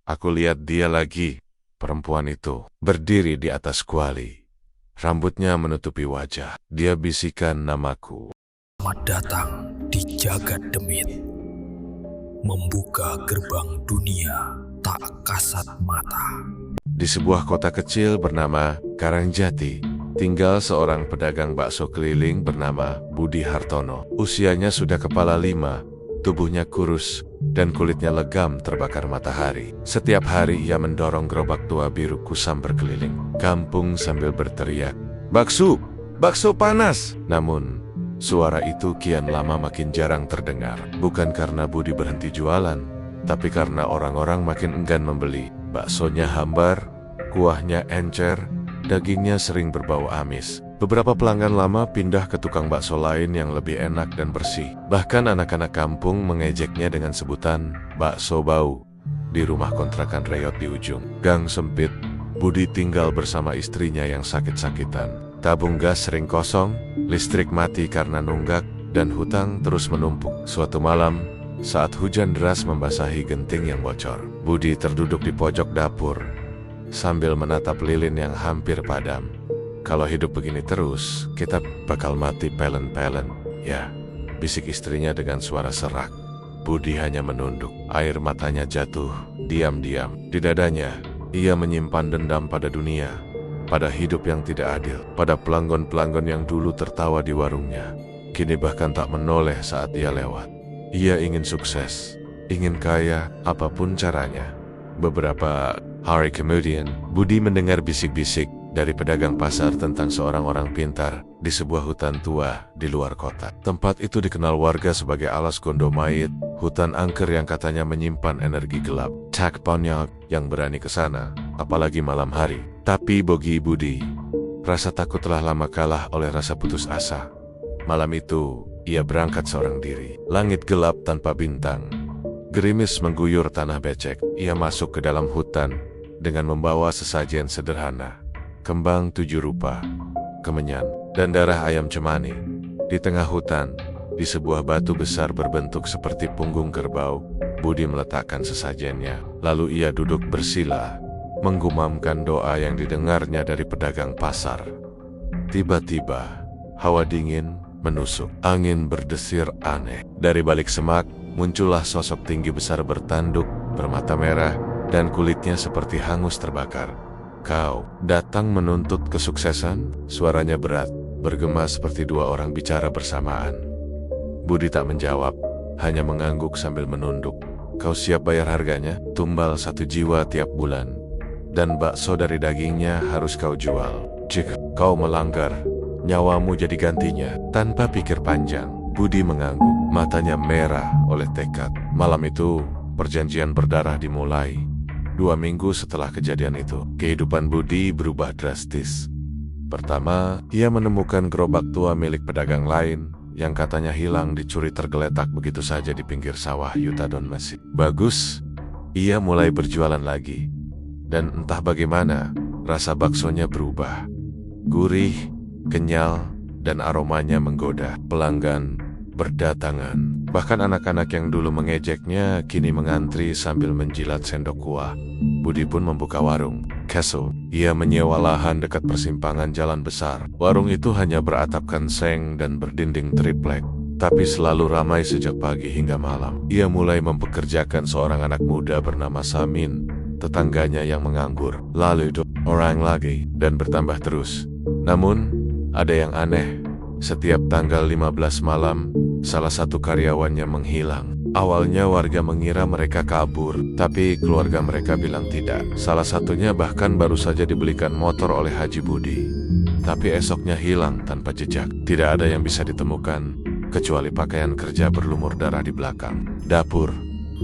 Aku lihat dia lagi. Perempuan itu berdiri di atas kuali. Rambutnya menutupi wajah. Dia bisikan namaku. Selamat datang di Jagat Demit. Membuka gerbang dunia tak kasat mata. Di sebuah kota kecil bernama Karangjati, tinggal seorang pedagang bakso keliling bernama Budi Hartono. Usianya sudah kepala 5, tubuhnya kurus, dan kulitnya legam terbakar matahari. Setiap hari ia mendorong gerobak tua biru kusam berkeliling kampung sambil berteriak, "Bakso! Bakso panas!" Namun, suara itu kian lama makin jarang terdengar. Bukan karena Budi berhenti jualan, tapi karena orang-orang makin enggan membeli. Baksonya hambar, kuahnya encer, dagingnya sering berbau amis. Beberapa pelanggan lama pindah ke tukang bakso lain yang lebih enak dan bersih. Bahkan anak-anak kampung mengejeknya dengan sebutan bakso bau. Di rumah kontrakan reyot di ujung gang sempit, Budi tinggal bersama istrinya yang sakit-sakitan. Tabung gas sering kosong, listrik mati karena nunggak, dan hutang terus menumpuk. Suatu malam, saat hujan deras membasahi genting yang bocor, Budi terduduk di pojok dapur sambil menatap lilin yang hampir padam. "Kalau hidup begini terus, kita bakal mati pelen-pelen, ya," bisik istrinya dengan suara serak. Budi hanya menunduk, air matanya jatuh diam-diam. Di dadanya, ia menyimpan dendam pada dunia, pada hidup yang tidak adil, pada pelanggan-pelanggan yang dulu tertawa di warungnya, kini bahkan tak menoleh saat ia lewat. Ia ingin sukses, ingin kaya, apapun caranya. Beberapa hari kemudian, Budi mendengar bisik-bisik dari pedagang pasar tentang seorang orang pintar di sebuah hutan tua di luar kota. Tempat itu dikenal warga sebagai alas Gondomait, hutan angker yang katanya menyimpan energi gelap. Tak banyak yang berani ke sana, apalagi malam hari. Tapi bagi Budi, rasa takut telah lama kalah oleh rasa putus asa. Malam itu, ia berangkat seorang diri. Langit gelap tanpa bintang. Gerimis mengguyur tanah becek. Ia masuk ke dalam hutan dengan membawa sesajen sederhana. Kembang 7 rupa, kemenyan, dan darah ayam cemani. Di tengah hutan, di sebuah batu besar berbentuk seperti punggung kerbau, Budi meletakkan sesajennya. Lalu ia duduk bersila, menggumamkan doa yang didengarnya dari pedagang pasar. Tiba-tiba, hawa dingin menusuk. Angin berdesir aneh. Dari balik semak, muncullah sosok tinggi besar bertanduk, bermata merah, dan kulitnya seperti hangus terbakar. "Kau datang menuntut kesuksesan?" Suaranya berat, bergema seperti dua orang bicara bersamaan. Budi tak menjawab, hanya mengangguk sambil menunduk. "Kau siap bayar harganya? Tumbal 1 jiwa tiap bulan. Dan bakso dari dagingnya harus kau jual. Jika kau melanggar, nyawamu jadi gantinya." Tanpa pikir panjang, Budi mengangguk, matanya merah oleh tekad. Malam itu, perjanjian berdarah dimulai. 2 minggu setelah kejadian itu, kehidupan Budi berubah drastis. Pertama, ia menemukan gerobak tua milik pedagang lain yang katanya hilang dicuri tergeletak begitu saja di pinggir sawah Yutadon Mesir. Bagus, ia mulai berjualan lagi. Dan entah bagaimana, rasa baksonya berubah. Gurih, kenyal, dan aromanya menggoda. Pelanggan berdatangan. Bahkan anak-anak yang dulu mengejeknya kini mengantri sambil menjilat sendok kuah. Budi pun membuka warung Keso. Ia menyewa lahan dekat persimpangan jalan besar. Warung itu hanya beratapkan seng dan berdinding triplek, tapi selalu ramai sejak pagi hingga malam. Ia mulai mempekerjakan seorang anak muda bernama Samin, tetangganya yang menganggur. Lalu 2 orang lagi, dan bertambah terus. Namun, ada yang aneh. Setiap tanggal 15 malam, salah satu karyawannya menghilang. Awalnya warga mengira mereka kabur, tapi keluarga mereka bilang tidak. Salah satunya bahkan baru saja dibelikan motor oleh Haji Budi. Tapi esoknya hilang tanpa jejak. Tidak ada yang bisa ditemukan, kecuali pakaian kerja berlumur darah di belakang dapur.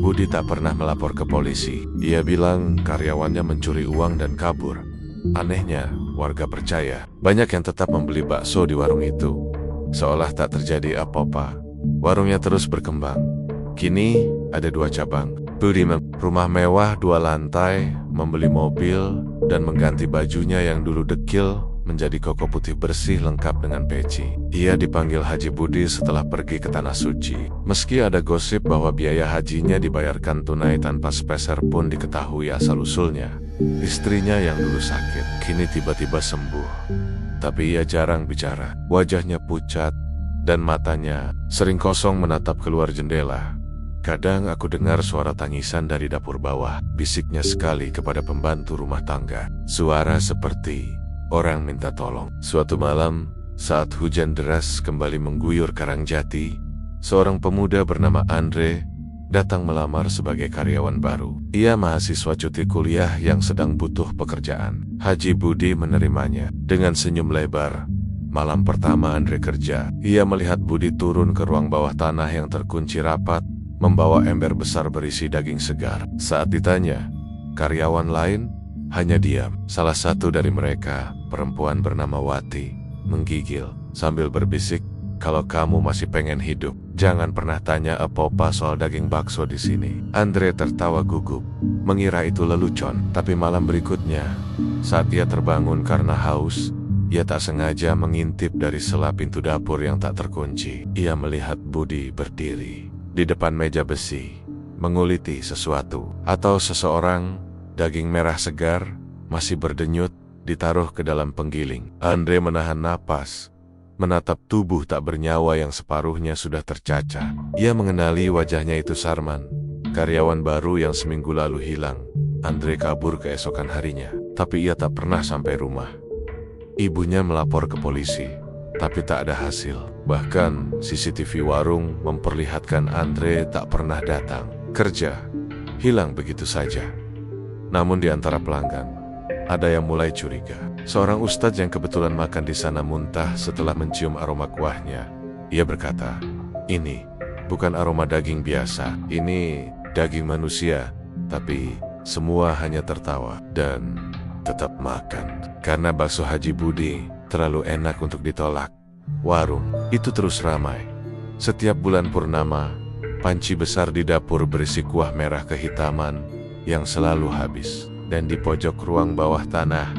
Budi tak pernah melapor ke polisi. Ia bilang karyawannya mencuri uang dan kabur. Anehnya, warga percaya. Banyak yang tetap membeli bakso di warung itu, seolah tak terjadi apa-apa. Warungnya terus berkembang. Kini ada 2 cabang. Budi rumah mewah 2 lantai, membeli mobil, dan mengganti bajunya yang dulu dekil menjadi koko putih bersih lengkap dengan peci. Ia dipanggil Haji Budi setelah pergi ke Tanah Suci. Meski ada gosip bahwa biaya hajinya dibayarkan tunai tanpa sepeser pun diketahui asal-usulnya. Istrinya yang dulu sakit, kini tiba-tiba sembuh. Tapi ia jarang bicara, wajahnya pucat, dan matanya sering kosong menatap keluar jendela. Kadang aku dengar suara tangisan dari dapur bawah, bisiknya sekali kepada pembantu rumah tangga. Suara seperti orang minta tolong. Suatu malam, saat hujan deras kembali mengguyur Karangjati, seorang pemuda bernama Andre datang melamar sebagai karyawan baru. Ia mahasiswa cuti kuliah yang sedang butuh pekerjaan. Haji Budi menerimanya dengan senyum lebar. Malam pertama Andre kerja, ia melihat Budi turun ke ruang bawah tanah yang terkunci rapat, membawa ember besar berisi daging segar. Saat ditanya, karyawan lain hanya diam. Salah satu dari mereka, perempuan bernama Wati, menggigil sambil berbisik, "Kalau kamu masih pengen hidup, jangan pernah tanya apa-apa soal daging bakso di sini." Andre tertawa gugup, mengira itu lelucon. Tapi malam berikutnya, saat ia terbangun karena haus, ia tak sengaja mengintip dari sela pintu dapur yang tak terkunci. Ia melihat Budi berdiri di depan meja besi, menguliti sesuatu. Atau seseorang, daging merah segar, masih berdenyut, ditaruh ke dalam penggiling. Andre menahan napas, menatap tubuh tak bernyawa yang separuhnya sudah tercacah. Ia mengenali wajahnya itu Sarman, karyawan baru yang seminggu lalu hilang. Andre kabur keesokan harinya, tapi ia tak pernah sampai rumah. Ibunya melapor ke polisi, tapi tak ada hasil. Bahkan CCTV warung memperlihatkan Andre tak pernah datang. Kerja hilang begitu saja. Namun di antara pelanggan, ada yang mulai curiga. Seorang ustadz yang kebetulan makan di sana muntah setelah mencium aroma kuahnya. Ia berkata, "Ini bukan aroma daging biasa, ini daging manusia." Tapi semua hanya tertawa dan tetap makan. Karena bakso Haji Budi terlalu enak untuk ditolak, warung itu terus ramai. Setiap bulan purnama, panci besar di dapur berisi kuah merah kehitaman yang selalu habis. Dan di pojok ruang bawah tanah,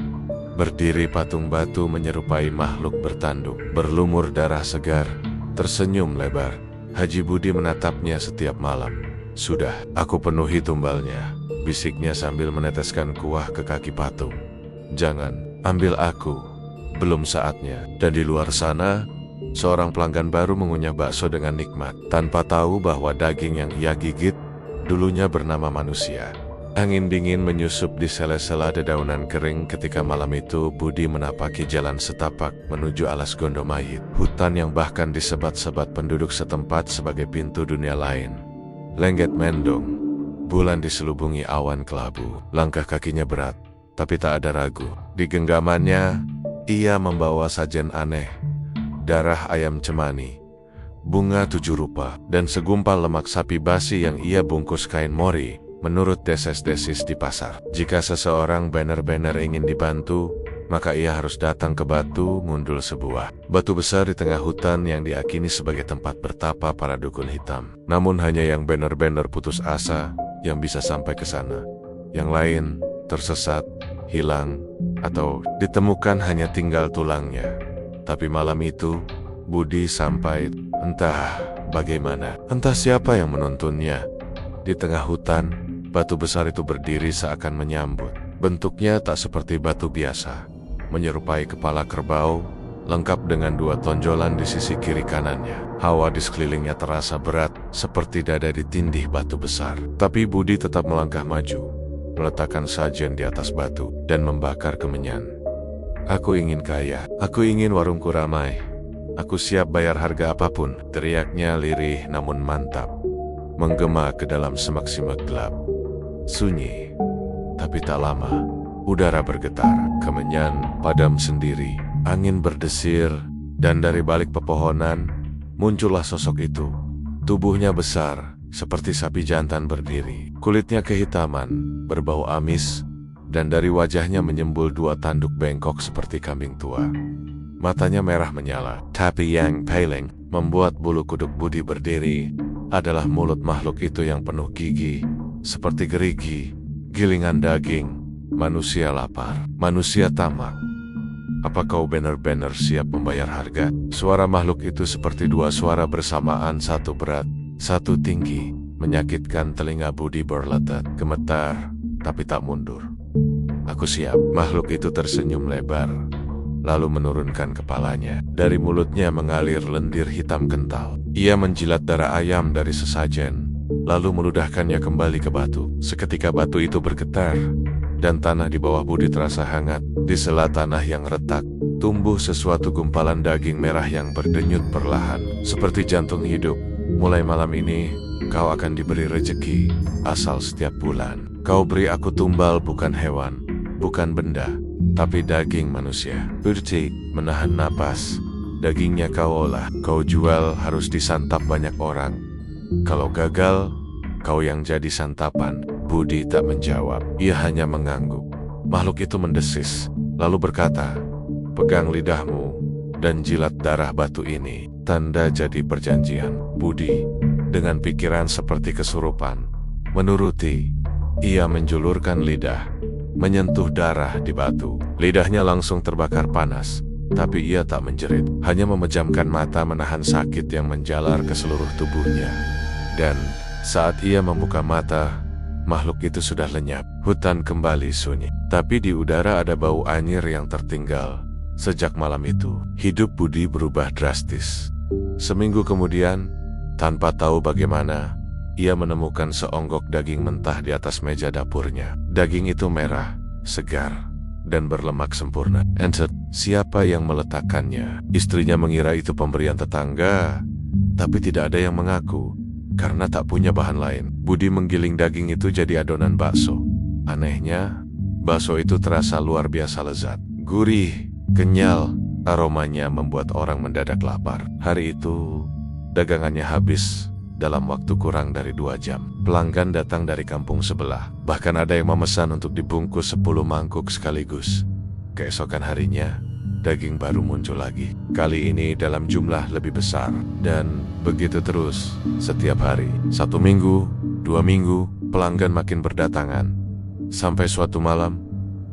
berdiri patung batu menyerupai makhluk bertanduk, berlumur darah segar, tersenyum lebar. Haji Budi menatapnya setiap malam. "Sudah, aku penuhi tumbalnya," bisiknya sambil meneteskan kuah ke kaki patung. "Jangan ambil aku, belum saatnya." Dan di luar sana, seorang pelanggan baru mengunyah bakso dengan nikmat, tanpa tahu bahwa daging yang ia gigit dulunya bernama manusia. Angin dingin menyusup di sela-sela dedaunan kering ketika malam itu Budi menapaki jalan setapak menuju alas Gondomayit, hutan yang bahkan disebat-sebat penduduk setempat sebagai pintu dunia lain. Lengget mendung, bulan diselubungi awan kelabu. Langkah kakinya berat, tapi tak ada ragu. Di genggamannya, ia membawa sajen aneh, darah ayam cemani, bunga 7 rupa, dan segumpal lemak sapi basi yang ia bungkus kain mori. Menurut deses-desis di pasar, jika seseorang benar-benar ingin dibantu, maka ia harus datang ke batu ngundul sebuah. Batu besar di tengah hutan yang diakini sebagai tempat bertapa para dukun hitam. Namun hanya yang benar-benar putus asa yang bisa sampai ke sana. Yang lain tersesat, hilang, atau ditemukan hanya tinggal tulangnya. Tapi malam itu, Budi sampai, entah bagaimana, entah siapa yang menuntunnya. Di tengah hutan, batu besar itu berdiri seakan menyambut. Bentuknya tak seperti batu biasa, menyerupai kepala kerbau, lengkap dengan 2 tonjolan di sisi kiri kanannya. Hawa di sekelilingnya terasa berat, seperti dada ditindih batu besar. Tapi Budi tetap melangkah maju, meletakkan sajen di atas batu, dan membakar kemenyan. "Aku ingin kaya, aku ingin warungku ramai, aku siap bayar harga apapun," teriaknya lirih namun mantap. Menggema ke dalam semak-semak gelap. Sunyi, tapi tak lama, udara bergetar, kemenyan padam sendiri, angin berdesir, dan dari balik pepohonan, muncullah sosok itu. Tubuhnya besar, seperti sapi jantan berdiri. Kulitnya kehitaman, berbau amis, dan dari wajahnya menyembul 2 tanduk bengkok seperti kambing tua. Matanya merah menyala, tapi yang paling membuat bulu kuduk Budi berdiri adalah mulut makhluk itu yang penuh gigi, seperti gerigi, gilingan daging. Manusia lapar, manusia tamak. Apa kau benar-benar siap membayar harga? Suara makhluk itu seperti dua suara bersamaan, satu berat, satu tinggi, menyakitkan telinga Budi berletat, gemetar, tapi tak mundur. Aku siap. Makhluk itu tersenyum lebar, lalu menurunkan kepalanya. Dari mulutnya mengalir lendir hitam kental. Ia menjilat darah ayam dari sesajen, lalu meludahkannya kembali ke batu. Seketika batu itu bergetar, dan tanah di bawah Budi terasa hangat. Di sela tanah yang retak, tumbuh sesuatu gumpalan daging merah yang berdenyut perlahan, seperti jantung hidup. Mulai malam ini, kau akan diberi rejeki, asal setiap bulan kau beri aku tumbal, bukan hewan, bukan benda, tapi daging manusia. Budi menahan napas. Dagingnya kau olah, kau jual, harus disantap banyak orang. Kalau gagal, kau yang jadi santapan. Budi tak menjawab, ia hanya mengangguk. Makhluk itu mendesis, lalu berkata, pegang lidahmu dan jilat darah batu ini, tanda jadi perjanjian. Budi, dengan pikiran seperti kesurupan, menuruti. Ia menjulurkan lidah, menyentuh darah di batu. Lidahnya langsung terbakar panas, tapi ia tak menjerit, hanya memejamkan mata menahan sakit yang menjalar ke seluruh tubuhnya. Dan saat ia membuka mata, makhluk itu sudah lenyap. Hutan kembali sunyi, tapi di udara ada bau anyir yang tertinggal. Sejak malam itu, hidup Budi berubah drastis. Seminggu kemudian, tanpa tahu bagaimana, ia menemukan seonggok daging mentah di atas meja dapurnya. Daging itu merah, segar, dan berlemak sempurna. Enset, siapa yang meletakkannya? Istrinya mengira itu pemberian tetangga, tapi tidak ada yang mengaku, karena tak punya bahan lain. Budi menggiling daging itu jadi adonan bakso. Anehnya, bakso itu terasa luar biasa lezat. Gurih, kenyal, aromanya membuat orang mendadak lapar. Hari itu, dagangannya habis dalam waktu kurang dari 2 jam. Pelanggan datang dari kampung sebelah. Bahkan ada yang memesan untuk dibungkus 10 mangkuk sekaligus. Keesokan harinya, daging baru muncul lagi. Kali ini dalam jumlah lebih besar. Dan begitu terus, setiap hari. 1 minggu, 2 minggu, pelanggan makin berdatangan. Sampai suatu malam,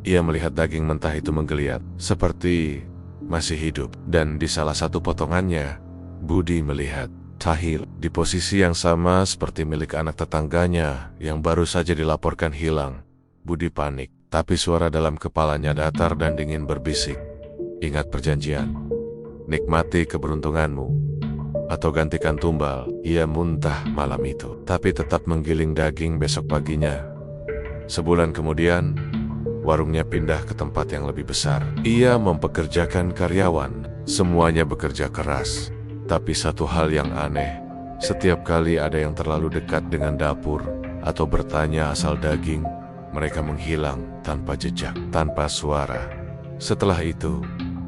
ia melihat daging mentah itu menggeliat, seperti masih hidup. Dan di salah satu potongannya, Budi melihat Tahil di posisi yang sama seperti milik anak tetangganya yang baru saja dilaporkan hilang. Budi panik, tapi suara dalam kepalanya datar dan dingin berbisik, ingat perjanjian, nikmati keberuntunganmu, atau gantikan tumbal. Ia muntah malam itu, tapi tetap menggiling daging besok paginya. Sebulan kemudian, warungnya pindah ke tempat yang lebih besar. Ia mempekerjakan karyawan, semuanya bekerja keras. Tapi satu hal yang aneh, setiap kali ada yang terlalu dekat dengan dapur atau bertanya asal daging, mereka menghilang tanpa jejak, tanpa suara. Setelah itu,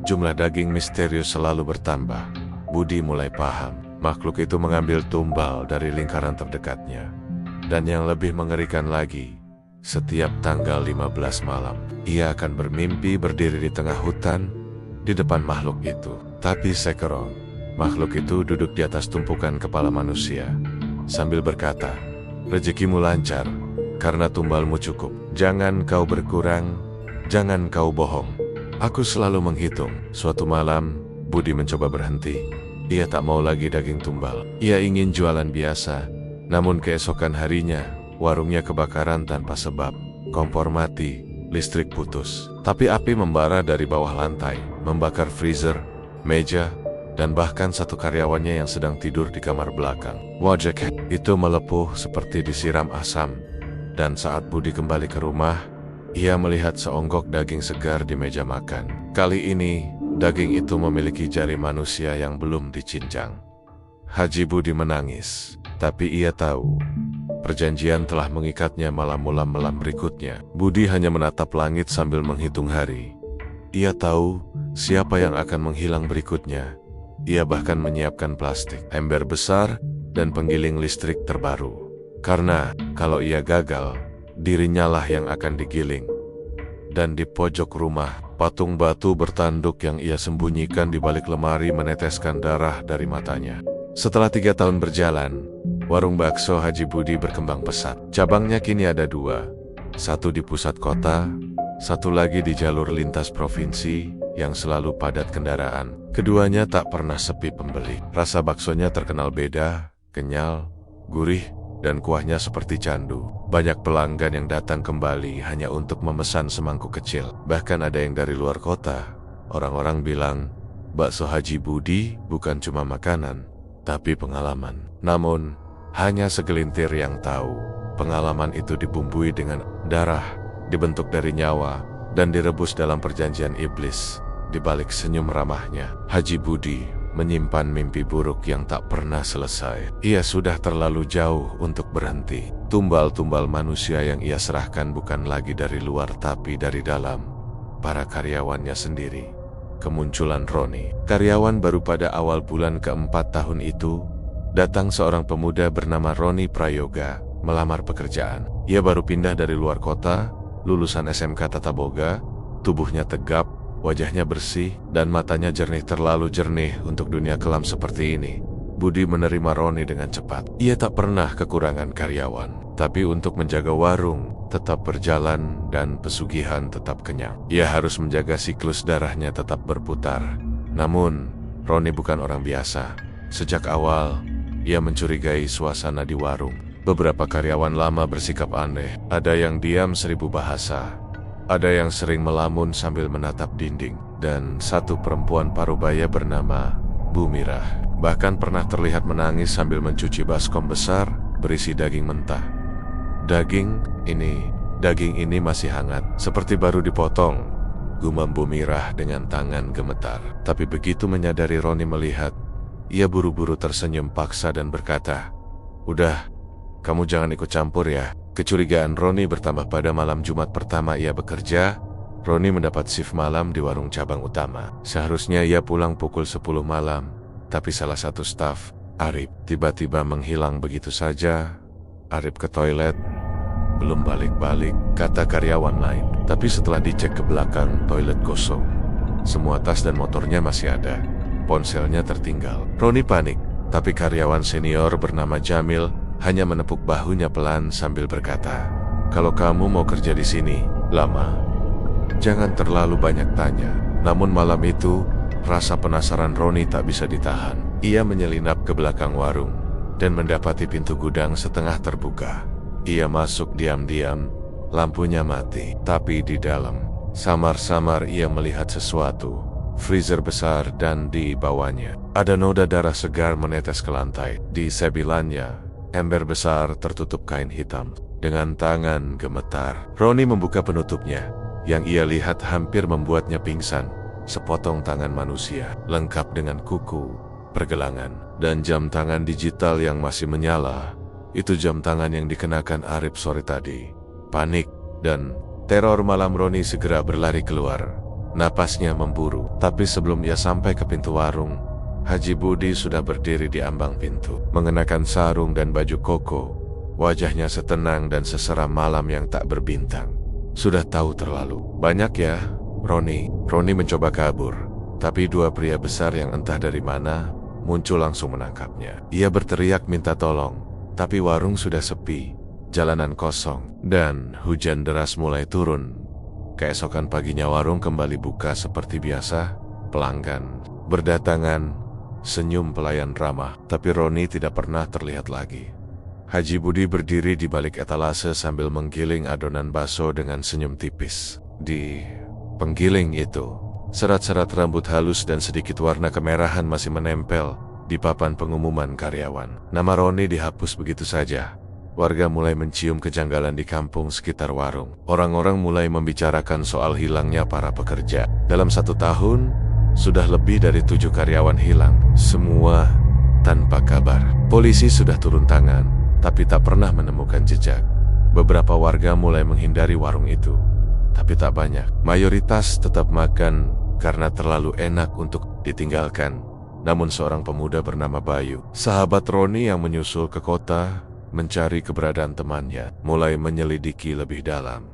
jumlah daging misterius selalu bertambah. Budi mulai paham, makhluk itu mengambil tumbal dari lingkaran terdekatnya. Dan yang lebih mengerikan lagi, setiap tanggal 15 malam, ia akan bermimpi berdiri di tengah hutan, di depan makhluk itu. Tapi Sekeron, makhluk itu duduk di atas tumpukan kepala manusia, sambil berkata, rezekimu lancar, karena tumbalmu cukup. Jangan kau berkurang, jangan kau bohong. Aku selalu menghitung. Suatu malam, Budi mencoba berhenti. Ia tak mau lagi daging tumbal. Ia ingin jualan biasa, namun keesokan harinya, warungnya kebakaran tanpa sebab. Kompor mati, listrik putus. Tapi api membara dari bawah lantai, membakar freezer, meja, dan bahkan satu karyawannya yang sedang tidur di kamar belakang. Wajah itu melepuh seperti disiram asam. Dan saat Budi kembali ke rumah, ia melihat seonggok daging segar di meja makan. Kali ini, daging itu memiliki jari manusia yang belum dicincang. Haji Budi menangis, tapi ia tahu perjanjian telah mengikatnya malam berikutnya. Budi hanya menatap langit sambil menghitung hari. Ia tahu siapa yang akan menghilang berikutnya. Ia bahkan menyiapkan plastik, ember besar, dan penggiling listrik terbaru. Karena kalau ia gagal, dirinya lah yang akan digiling. Dan di pojok rumah, patung batu bertanduk yang ia sembunyikan di balik lemari meneteskan darah dari matanya. Setelah 3 tahun berjalan, warung bakso Haji Budi berkembang pesat. Cabangnya kini ada 2, satu di pusat kota satu lagi di jalur lintas provinsi yang selalu padat kendaraan. Keduanya tak pernah sepi pembeli. Rasa baksonya terkenal beda, kenyal, gurih, dan kuahnya seperti candu. Banyak pelanggan yang datang kembali hanya untuk memesan semangkuk kecil. Bahkan ada yang dari luar kota. Orang-orang bilang, bakso Haji Budi bukan cuma makanan, tapi pengalaman. Namun, hanya segelintir yang tahu, pengalaman itu dibumbui dengan darah, dibentuk dari nyawa, dan direbus dalam perjanjian iblis. Di balik senyum ramahnya, Haji Budi menyimpan mimpi buruk yang tak pernah selesai. Ia sudah terlalu jauh untuk berhenti. Tumbal-tumbal manusia yang ia serahkan bukan lagi dari luar tapi dari dalam. Para karyawannya sendiri. Kemunculan Roni. Karyawan baru pada awal bulan keempat tahun itu, datang seorang pemuda bernama Roni Prayoga melamar pekerjaan. Ia baru pindah dari luar kota, lulusan SMK Tata Boga, tubuhnya tegap, wajahnya bersih, dan matanya jernih, terlalu jernih untuk dunia kelam seperti ini. Budi menerima Roni dengan cepat. Ia tak pernah kekurangan karyawan, tapi untuk menjaga warung tetap berjalan dan pesugihan tetap kenyang, ia harus menjaga siklus darahnya tetap berputar. Namun, Roni bukan orang biasa. Sejak awal, ia mencurigai suasana di warung. Beberapa karyawan lama bersikap aneh. Ada yang diam 1000 bahasa. Ada yang sering melamun sambil menatap dinding, dan satu perempuan parubaya bernama Bu Mirah bahkan pernah terlihat menangis sambil mencuci baskom besar berisi daging mentah. Daging ini masih hangat, seperti baru dipotong, gumam Bu Mirah dengan tangan gemetar. Tapi begitu menyadari Roni melihat, ia buru-buru tersenyum paksa dan berkata, "Udah, kamu jangan ikut campur ya." Kecurigaan Roni bertambah pada malam Jumat pertama ia bekerja. Roni mendapat shift malam di warung cabang utama. Seharusnya ia pulang pukul 10 malam, tapi salah satu staf, Arif, tiba-tiba menghilang begitu saja. Arif ke toilet, belum balik-balik, kata karyawan lain. Tapi setelah dicek ke belakang, toilet kosong. Semua tas dan motornya masih ada. Ponselnya tertinggal. Roni panik, tapi karyawan senior bernama Jamil hanya menepuk bahunya pelan sambil berkata, "Kalau kamu mau kerja di sini lama, jangan terlalu banyak tanya." Namun malam itu, rasa penasaran Roni tak bisa ditahan. Ia menyelinap ke belakang warung dan mendapati pintu gudang setengah terbuka. Ia masuk diam-diam, lampunya mati. Tapi di dalam, samar-samar ia melihat sesuatu. Freezer besar dan di bawahnya ada noda darah segar menetes ke lantai. Di sebilannya, ember besar tertutup kain hitam. Dengan tangan gemetar, Roni membuka penutupnya. Yang ia lihat hampir membuatnya pingsan. Sepotong tangan manusia, lengkap dengan kuku, pergelangan, dan jam tangan digital yang masih menyala. Itu jam tangan yang dikenakan Arif sore tadi. Panik dan teror malam Roni segera berlari keluar. Napasnya memburu, tapi sebelum ia sampai ke pintu warung, Haji Budi sudah berdiri di ambang pintu, mengenakan sarung dan baju koko. Wajahnya setenang dan seseram malam yang tak berbintang. Sudah tahu terlalu banyak ya, Roni. Roni mencoba kabur, tapi dua pria besar yang entah dari mana muncul langsung menangkapnya. Ia berteriak minta tolong, tapi warung sudah sepi, jalanan kosong, dan hujan deras mulai turun. Keesokan paginya warung kembali buka seperti biasa. Pelanggan berdatangan, senyum pelayan ramah, tapi Roni tidak pernah terlihat lagi. Haji Budi berdiri di balik etalase sambil menggiling adonan bakso dengan senyum tipis. Di penggiling itu, serat-serat rambut halus dan sedikit warna kemerahan masih menempel di papan pengumuman karyawan. Nama Roni dihapus begitu saja. Warga mulai mencium kejanggalan di kampung sekitar warung. Orang-orang mulai membicarakan soal hilangnya para pekerja. Dalam 1 tahun, sudah lebih dari 7 karyawan hilang. Semua tanpa kabar. Polisi sudah turun tangan, tapi tak pernah menemukan jejak. Beberapa warga mulai menghindari warung itu, tapi tak banyak. Mayoritas tetap makan karena terlalu enak untuk ditinggalkan. Namun seorang pemuda bernama Bayu, sahabat Roni yang menyusul ke kota mencari keberadaan temannya, mulai menyelidiki lebih dalam.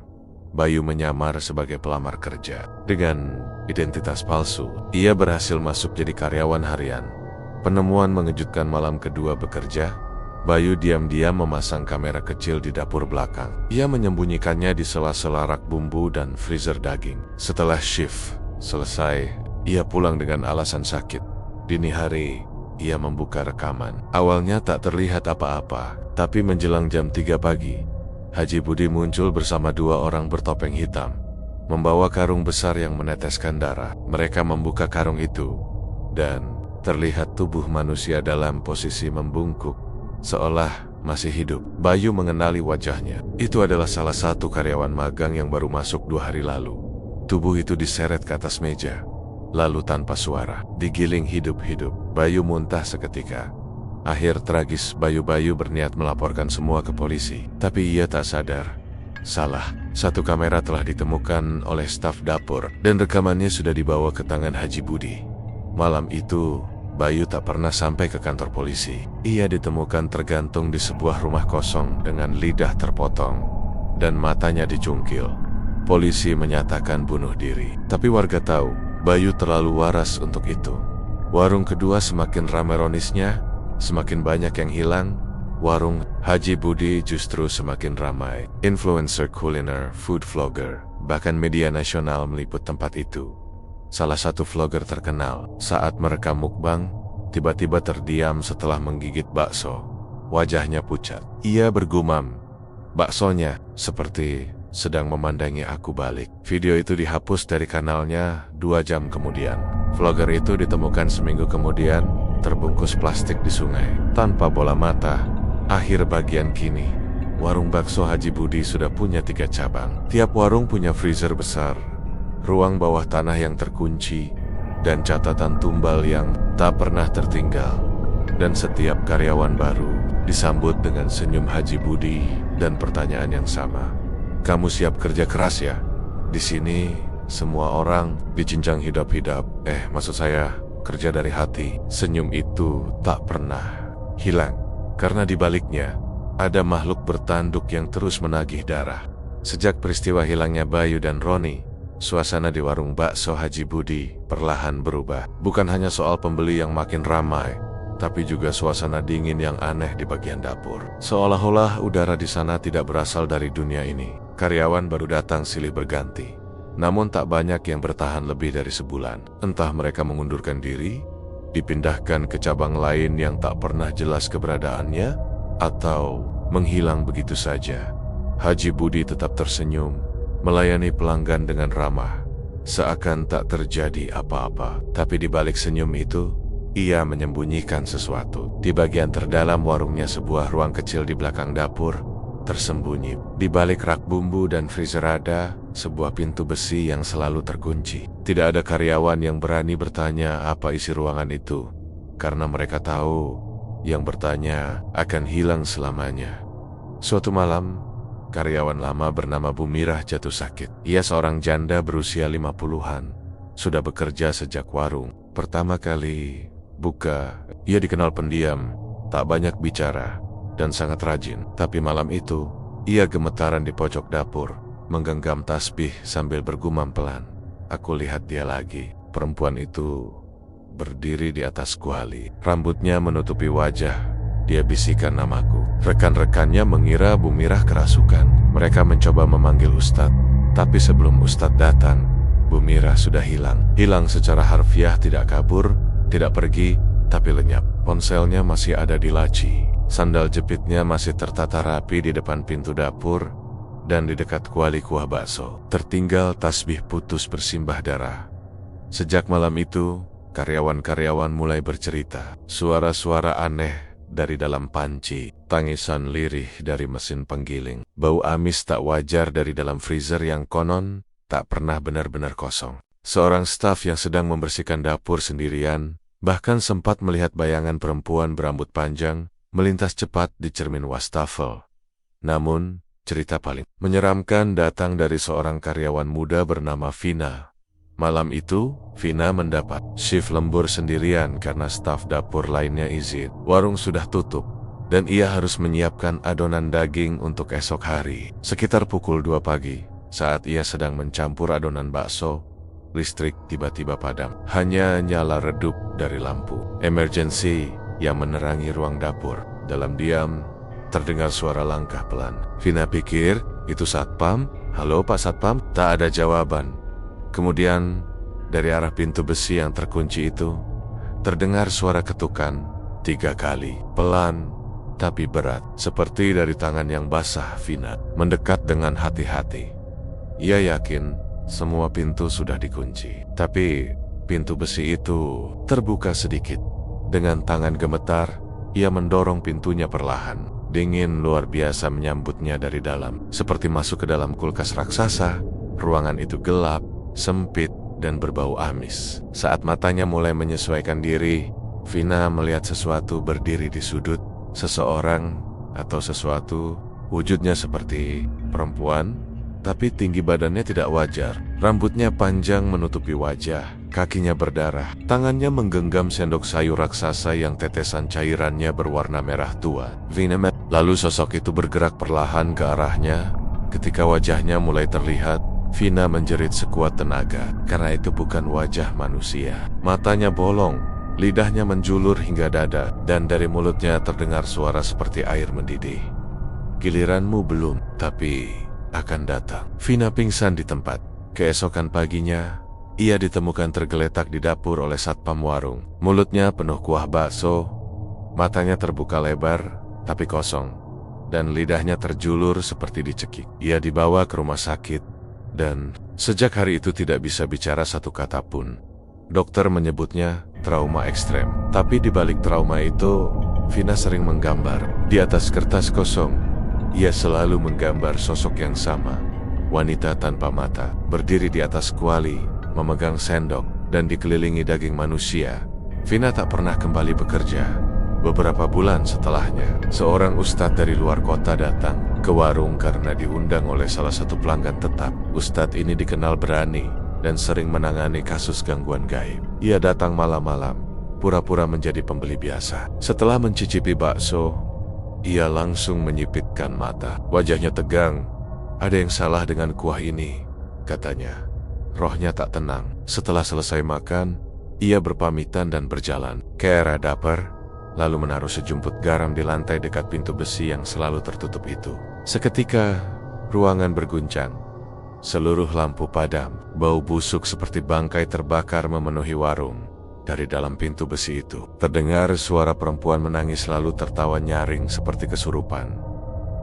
Bayu menyamar sebagai pelamar kerja dengan identitas palsu. Ia berhasil masuk jadi karyawan harian. Penemuan mengejutkan malam kedua bekerja. Bayu diam-diam memasang kamera kecil di dapur belakang. Ia menyembunyikannya di sela-sela rak bumbu dan freezer daging. Setelah shift selesai, ia pulang dengan alasan sakit. Dini hari, ia membuka rekaman. Awalnya tak terlihat apa-apa, tapi menjelang jam 3 pagi, Haji Budi muncul bersama 2 orang bertopeng hitam, membawa karung besar yang meneteskan darah. Mereka membuka karung itu, dan terlihat tubuh manusia dalam posisi membungkuk, seolah masih hidup. Bayu mengenali wajahnya. Itu adalah salah satu karyawan magang yang baru masuk 2 hari lalu. Tubuh itu diseret ke atas meja, lalu tanpa suara, digiling hidup-hidup. Bayu muntah seketika. Akhir tragis, Bayu berniat melaporkan semua ke polisi. Tapi ia tak sadar. Salah, satu kamera telah ditemukan oleh staf dapur, dan rekamannya sudah dibawa ke tangan Haji Budi. Malam itu, Bayu tak pernah sampai ke kantor polisi. Ia ditemukan tergantung di sebuah rumah kosong dengan lidah terpotong dan matanya dicungkil. Polisi menyatakan bunuh diri, tapi warga tahu Bayu terlalu waras untuk itu. Warung kedua semakin ramai ronisnya, semakin banyak yang hilang. Warung Haji Budi justru semakin ramai. Influencer kuliner, food vlogger, bahkan media nasional meliput tempat itu. Salah satu vlogger terkenal saat merekam mukbang, tiba-tiba terdiam setelah menggigit bakso. Wajahnya pucat. Ia bergumam, "Baksonya seperti sedang memandangi aku balik." Video itu dihapus dari kanalnya 2 jam kemudian. Vlogger itu ditemukan seminggu kemudian, terbungkus plastik di sungai, tanpa bola mata. Akhir bagian kini, warung bakso Haji Budi sudah punya 3 cabang. Tiap warung punya freezer besar, ruang bawah tanah yang terkunci, dan catatan tumbal yang tak pernah tertinggal. Dan setiap karyawan baru disambut dengan senyum Haji Budi dan pertanyaan yang sama. "Kamu siap kerja keras ya? Di sini semua orang dicincang hidap-hidap. Maksud saya kerja dari hati." Senyum itu tak pernah hilang, karena di baliknya ada makhluk bertanduk yang terus menagih darah. Sejak peristiwa hilangnya Bayu dan Roni, suasana di warung bakso Haji Budi perlahan berubah. Bukan hanya soal pembeli yang makin ramai, tapi juga suasana dingin yang aneh di bagian dapur. Seolah-olah udara di sana tidak berasal dari dunia ini. Karyawan baru datang silih berganti, namun tak banyak yang bertahan lebih dari sebulan. Entah mereka mengundurkan diri, dipindahkan ke cabang lain yang tak pernah jelas keberadaannya, atau menghilang begitu saja. Haji Budi tetap tersenyum, melayani pelanggan dengan ramah, seakan tak terjadi apa-apa. Tapi di balik senyum itu, ia menyembunyikan sesuatu. Di bagian terdalam warungnya, sebuah ruang kecil di belakang dapur, tersembunyi. Di balik rak bumbu dan freezer ada sebuah pintu besi yang selalu terkunci. Tidak ada karyawan yang berani bertanya apa isi ruangan itu, karena mereka tahu yang bertanya akan hilang selamanya. Suatu malam, karyawan lama bernama Bu Mirah jatuh sakit. Ia seorang janda berusia 50-an, sudah bekerja sejak warung pertama kali buka. Ia dikenal pendiam, tak banyak bicara, dan sangat rajin. Tapi malam itu, ia gemetaran di pojok dapur, menggenggam tasbih sambil bergumam pelan. "Aku lihat dia lagi." Perempuan itu berdiri di atas kuali, rambutnya menutupi wajah. Dia bisikan namaku. Rekan-rekannya mengira Bu Mirah kerasukan. Mereka mencoba memanggil Ustadz, tapi sebelum Ustadz datang, Bu Mirah sudah hilang. Hilang secara harfiah, tidak kabur, tidak pergi, tapi lenyap. Ponselnya masih ada di laci. Sandal jepitnya masih tertata rapi di depan pintu dapur, dan di dekat kuali kuah bakso tertinggal tasbih putus bersimbah darah. Sejak malam itu, karyawan-karyawan mulai bercerita. Suara-suara aneh dari dalam panci, tangisan lirih dari mesin penggiling, bau amis tak wajar dari dalam freezer yang konon tak pernah benar-benar kosong. Seorang staf yang sedang membersihkan dapur sendirian bahkan sempat melihat bayangan perempuan berambut panjang melintas cepat di cermin wastafel. Namun, cerita paling menyeramkan datang dari seorang karyawan muda bernama Vina. Malam itu, Vina mendapat shift lembur sendirian karena staf dapur lainnya izin. Warung sudah tutup, dan ia harus menyiapkan adonan daging untuk esok hari. Sekitar pukul 2 pagi, saat ia sedang mencampur adonan bakso, listrik tiba-tiba padam. Hanya nyala redup dari lampu emergency yang menerangi ruang dapur. Dalam diam, terdengar suara langkah pelan. Vina pikir, itu satpam? Halo Pak Satpam? Tak ada jawaban. Kemudian, dari arah pintu besi yang terkunci itu, terdengar suara ketukan 3 kali. Pelan, tapi berat. Seperti dari tangan yang basah, Vina mendekat dengan hati-hati. Ia yakin semua pintu sudah dikunci. Tapi, pintu besi itu terbuka sedikit. Dengan tangan gemetar, ia mendorong pintunya perlahan. Dingin luar biasa menyambutnya dari dalam. Seperti masuk ke dalam kulkas raksasa, ruangan itu gelap, sempit, dan berbau amis. Saat matanya mulai menyesuaikan diri, Vina melihat sesuatu berdiri di sudut. Seseorang atau sesuatu, wujudnya seperti perempuan, tapi tinggi badannya tidak wajar. Rambutnya panjang menutupi wajah, kakinya berdarah. Tangannya menggenggam sendok sayur raksasa yang tetesan cairannya berwarna merah tua. Lalu sosok itu bergerak perlahan ke arahnya. Ketika wajahnya mulai terlihat, Vina menjerit sekuat tenaga, karena itu bukan wajah manusia. Matanya bolong, lidahnya menjulur hingga dada, dan dari mulutnya terdengar suara seperti air mendidih. Giliranmu belum, tapi akan datang. Vina pingsan di tempat. Keesokan paginya, ia ditemukan tergeletak di dapur oleh satpam warung. Mulutnya penuh kuah bakso, matanya terbuka lebar, tapi kosong, dan lidahnya terjulur seperti dicekik. Ia dibawa ke rumah sakit, dan sejak hari itu tidak bisa bicara satu kata pun. Dokter menyebutnya trauma ekstrem. Tapi di balik trauma itu, Vina sering menggambar. Di atas kertas kosong, ia selalu menggambar sosok yang sama. Wanita tanpa mata, berdiri di atas kuali, memegang sendok, dan dikelilingi daging manusia. Vina tak pernah kembali bekerja. Beberapa bulan setelahnya, seorang ustadz dari luar kota datang ke warung karena diundang oleh salah satu pelanggan tetap. Ustadz ini dikenal berani dan sering menangani kasus gangguan gaib. Ia datang malam-malam, pura-pura menjadi pembeli biasa. Setelah mencicipi bakso, ia langsung menyipitkan mata. Wajahnya tegang. Ada yang salah dengan kuah ini, katanya. Rohnya tak tenang. Setelah selesai makan, ia berpamitan dan berjalan ke arah dapur, lalu menaruh sejumput garam di lantai dekat pintu besi yang selalu tertutup itu. Seketika, ruangan berguncang. Seluruh lampu padam, bau busuk seperti bangkai terbakar memenuhi warung. Dari dalam pintu besi itu, terdengar suara perempuan menangis lalu tertawa nyaring seperti kesurupan.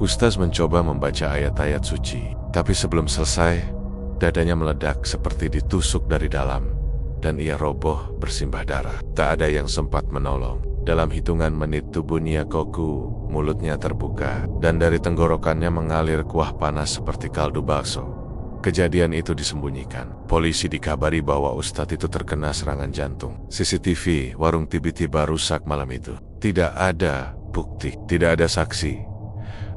Ustaz mencoba membaca ayat-ayat suci, tapi sebelum selesai, dadanya meledak seperti ditusuk dari dalam, dan ia roboh bersimbah darah. Tak ada yang sempat menolong. Dalam hitungan menit tubuhnya koku, mulutnya terbuka, dan dari tenggorokannya mengalir kuah panas seperti kaldu bakso. Kejadian itu disembunyikan. Polisi dikabari bahwa ustadz itu terkena serangan jantung. CCTV warung tiba-tiba rusak malam itu. Tidak ada bukti, tidak ada saksi.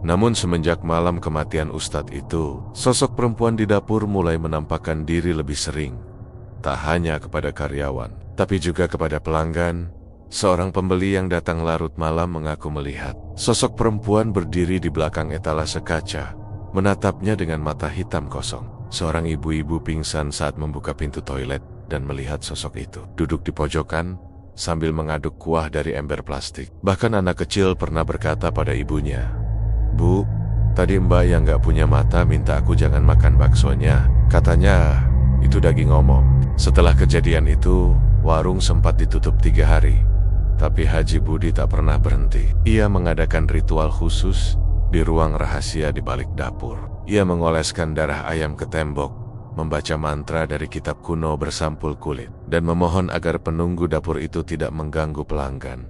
Namun semenjak malam kematian ustadz itu, sosok perempuan di dapur mulai menampakkan diri lebih sering. Tak hanya kepada karyawan, tapi juga kepada pelanggan. Seorang pembeli yang datang larut malam mengaku melihat sosok perempuan berdiri di belakang etalase kaca, menatapnya dengan mata hitam kosong. Seorang ibu-ibu pingsan saat membuka pintu toilet dan melihat sosok itu. Duduk di pojokan, sambil mengaduk kuah dari ember plastik. Bahkan anak kecil pernah berkata pada ibunya, "Bu, tadi mbak yang gak punya mata minta aku jangan makan baksonya. Katanya, itu daging omong." Setelah kejadian itu, warung sempat ditutup 3 hari. Tapi Haji Budi tak pernah berhenti. Ia mengadakan ritual khusus di ruang rahasia di balik dapur. Ia mengoleskan darah ayam ke tembok, membaca mantra dari kitab kuno bersampul kulit, dan memohon agar penunggu dapur itu tidak mengganggu pelanggan.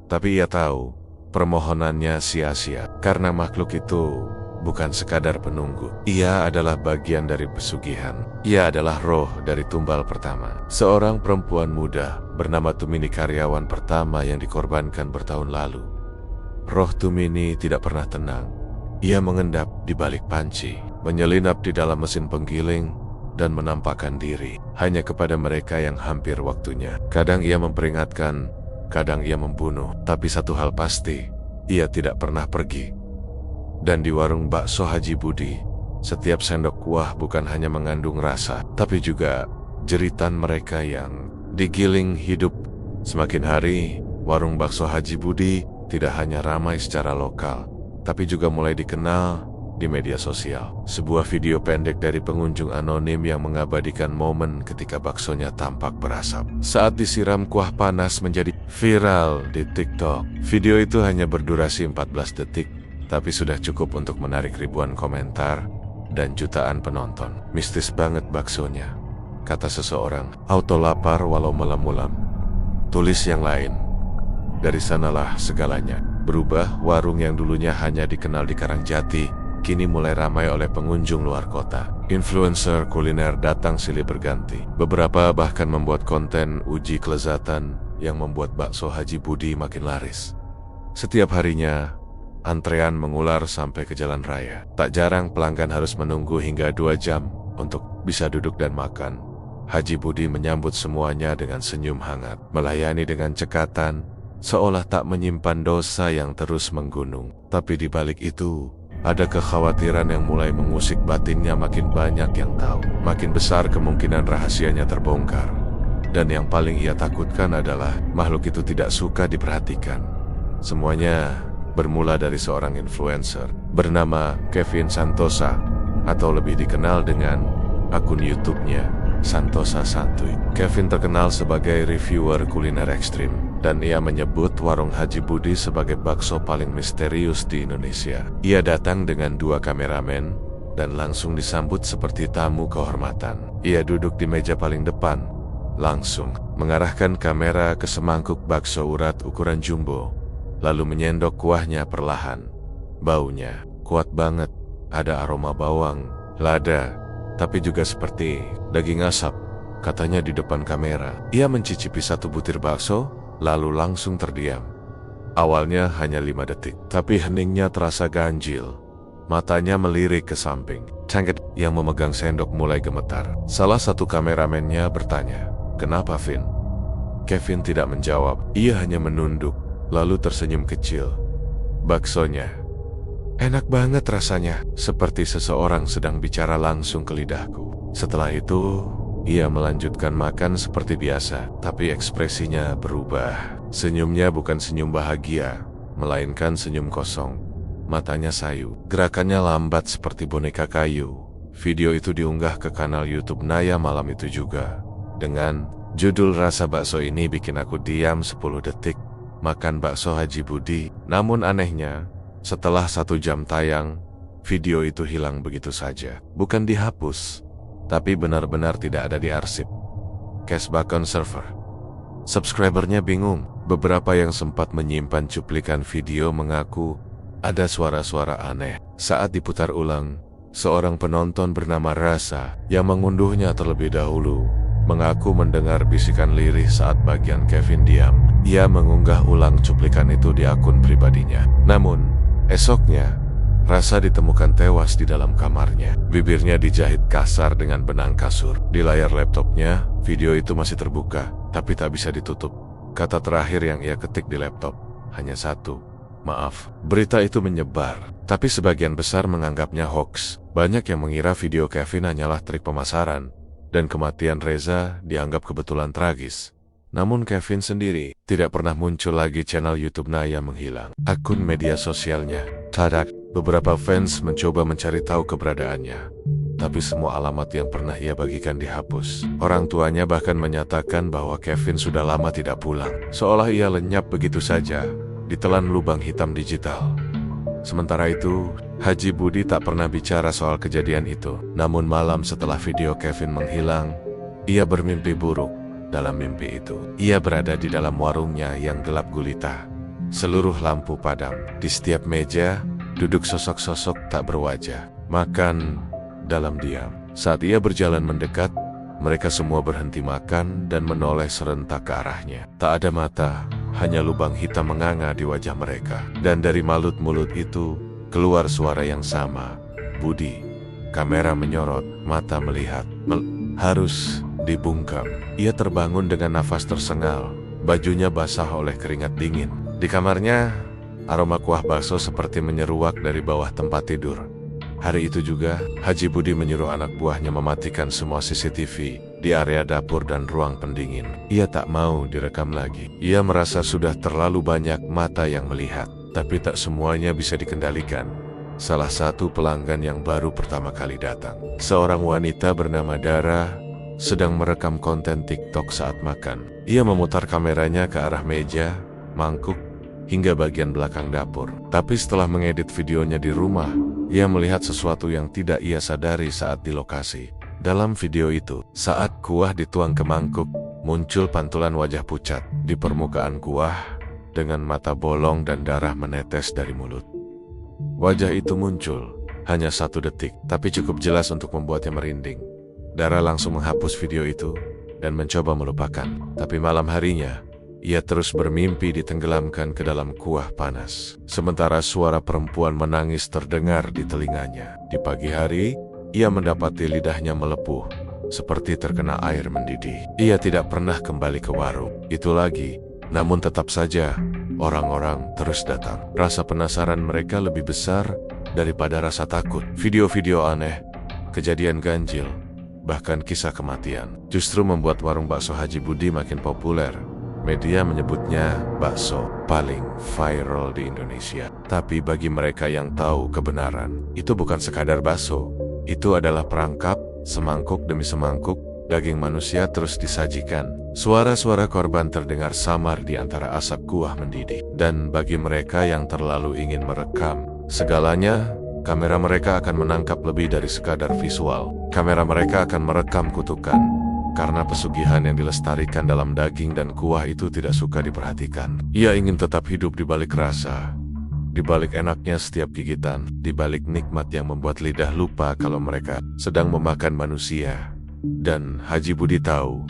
Tapi ia tahu, permohonannya sia-sia, karena makhluk itu bukan sekadar penunggu. Ia adalah bagian dari pesugihan. Ia adalah roh dari tumbal pertama. Seorang perempuan muda bernama Tumini, karyawan pertama yang dikorbankan bertahun lalu. Roh Tumini tidak pernah tenang. Ia mengendap di balik panci, menyelinap di dalam mesin penggiling, dan menampakkan diri hanya kepada mereka yang hampir waktunya. Kadang ia memperingatkan, kadang ia membunuh. Tapi satu hal pasti, ia tidak pernah pergi. Dan di warung bakso Haji Budi, setiap sendok kuah bukan hanya mengandung rasa, tapi juga jeritan mereka yang digiling hidup. Semakin hari, warung bakso Haji Budi tidak hanya ramai secara lokal, tapi juga mulai dikenal di media sosial. Sebuah video pendek dari pengunjung anonim yang mengabadikan momen ketika baksonya tampak berasap saat disiram kuah panas menjadi viral di TikTok. Video itu hanya berdurasi 14 detik, tapi sudah cukup untuk menarik ribuan komentar dan jutaan penonton. Mistis banget baksonya, kata seseorang. Auto lapar walau malam-malam. Tulis yang lain. Dari sanalah segalanya berubah. Warung yang dulunya hanya dikenal di Karangjati, kini mulai ramai oleh pengunjung luar kota. Influencer kuliner datang silih berganti. Beberapa bahkan membuat konten uji kelezatan yang membuat bakso Haji Budi makin laris. Setiap harinya, antrean mengular sampai ke jalan raya. Tak jarang pelanggan harus menunggu hingga 2 jam untuk bisa duduk dan makan. Haji Budi menyambut semuanya dengan senyum hangat, melayani dengan cekatan, seolah tak menyimpan dosa yang terus menggunung. Tapi di balik itu, ada kekhawatiran yang mulai mengusik batinnya. Makin banyak yang tahu, makin besar kemungkinan rahasianya terbongkar. Dan yang paling ia takutkan adalah makhluk itu tidak suka diperhatikan. Semuanya bermula dari seorang influencer bernama Kevin Santosa, atau lebih dikenal dengan akun YouTube-nya Santosa Santuy. Kevin terkenal sebagai reviewer kuliner ekstrim, dan ia menyebut warung Haji Budi sebagai bakso paling misterius di Indonesia. Ia datang dengan 2 kameramen dan langsung disambut seperti tamu kehormatan. Ia duduk di meja paling depan, langsung mengarahkan kamera ke semangkuk bakso urat ukuran jumbo, lalu menyendok kuahnya perlahan. Baunya kuat banget, ada aroma bawang, lada, tapi juga seperti daging asap, katanya di depan kamera. Ia mencicipi 1 butir bakso, lalu langsung terdiam. Awalnya hanya 5 detik, tapi heningnya terasa ganjil. Matanya melirik ke samping. Tangan yang memegang sendok mulai gemetar. Salah satu kameramennya bertanya, "Kenapa, Vin?" Kevin tidak menjawab. Ia hanya menunduk, lalu tersenyum kecil. "Baksonya enak banget rasanya, seperti seseorang sedang bicara langsung ke lidahku." Setelah itu, ia melanjutkan makan seperti biasa, tapi ekspresinya berubah. Senyumnya bukan senyum bahagia, melainkan senyum kosong. Matanya sayu, gerakannya lambat seperti boneka kayu. Video itu diunggah ke kanal YouTube Naya malam itu juga, dengan judul "Rasa bakso ini bikin aku diam 10 detik makan bakso Haji Budi." Namun anehnya, setelah 1 jam tayang, video itu hilang begitu saja. Bukan dihapus, tapi benar-benar tidak ada di arsip. Cashback on server. Subscribernya bingung. Beberapa yang sempat menyimpan cuplikan video mengaku ada suara-suara aneh saat diputar ulang. Seorang penonton bernama Rasa yang mengunduhnya terlebih dahulu mengaku mendengar bisikan lirih saat bagian Kevin diam. Ia mengunggah ulang cuplikan itu di akun pribadinya. Namun, esoknya, Rasa ditemukan tewas di dalam kamarnya. Bibirnya dijahit kasar dengan benang kasur. Di layar laptopnya, video itu masih terbuka, tapi tak bisa ditutup. Kata terakhir yang ia ketik di laptop hanya 1, "Maaf." Berita itu menyebar, tapi sebagian besar menganggapnya hoax. Banyak yang mengira video Kevin hanyalah trik pemasaran, dan kematian Reza dianggap kebetulan tragis. Namun Kevin sendiri tidak pernah muncul lagi. Channel YouTube Naya menghilang. Akun media sosialnya tadak. Beberapa fans mencoba mencari tahu keberadaannya, tapi semua alamat yang pernah ia bagikan dihapus. Orang tuanya bahkan menyatakan bahwa Kevin sudah lama tidak pulang, seolah ia lenyap begitu saja, ditelan lubang hitam digital. Sementara itu, Haji Budi tak pernah bicara soal kejadian itu. Namun malam setelah video Kevin menghilang, ia bermimpi buruk. Dalam mimpi itu, ia berada di dalam warungnya yang gelap gulita. Seluruh lampu padam. Di setiap meja, duduk sosok-sosok tak berwajah, makan dalam diam. Saat ia berjalan mendekat, mereka semua berhenti makan dan menoleh serentak ke arahnya. Tak ada mata, hanya lubang hitam menganga di wajah mereka. Dan dari mulut itu, keluar suara yang sama, "Budi." Kamera menyorot, mata melihat. Harus dibungkam. Ia terbangun dengan nafas tersengal, bajunya basah oleh keringat dingin. Di kamarnya, aroma kuah bakso seperti menyeruak dari bawah tempat tidur. Hari itu juga, Haji Budi menyuruh anak buahnya mematikan semua CCTV di area dapur dan ruang pendingin. Ia tak mau direkam lagi. Ia merasa sudah terlalu banyak mata yang melihat, tapi tak semuanya bisa dikendalikan. Salah satu pelanggan yang baru pertama kali datang, seorang wanita bernama Dara, sedang merekam konten TikTok saat makan. Ia memutar kameranya ke arah meja, mangkuk, hingga bagian belakang dapur. Tapi setelah mengedit videonya di rumah, ia melihat sesuatu yang tidak ia sadari saat di lokasi. Dalam video itu, saat kuah dituang ke mangkuk, muncul pantulan wajah pucat di permukaan kuah dengan mata bolong dan darah menetes dari mulut. Wajah itu muncul hanya 1 detik, tapi cukup jelas untuk membuatnya merinding. Dara langsung menghapus video itu dan mencoba melupakan. Tapi malam harinya, ia terus bermimpi ditenggelamkan ke dalam kuah panas. Sementara suara perempuan menangis terdengar di telinganya. Di pagi hari, ia mendapati lidahnya melepuh, seperti terkena air mendidih. Ia tidak pernah kembali ke warung itu lagi, namun tetap saja orang-orang terus datang. Rasa penasaran mereka lebih besar daripada rasa takut. Video-video aneh, kejadian ganjil, bahkan kisah kematian justru membuat warung bakso Haji Budi makin populer. Media menyebutnya bakso paling viral di Indonesia. Tapi bagi mereka yang tahu kebenaran, itu bukan sekadar bakso. Itu adalah perangkap, semangkuk demi semangkuk, daging manusia terus disajikan. Suara-suara korban terdengar samar di antara asap kuah mendidih. Dan bagi mereka yang terlalu ingin merekam segalanya, kamera mereka akan menangkap lebih dari sekadar visual. Kamera mereka akan merekam kutukan, karena pesugihan yang dilestarikan dalam daging dan kuah itu tidak suka diperhatikan. Ia ingin tetap hidup di balik rasa, di balik enaknya setiap gigitan, di balik nikmat yang membuat lidah lupa kalau mereka sedang memakan manusia. Dan Haji Budi tahu,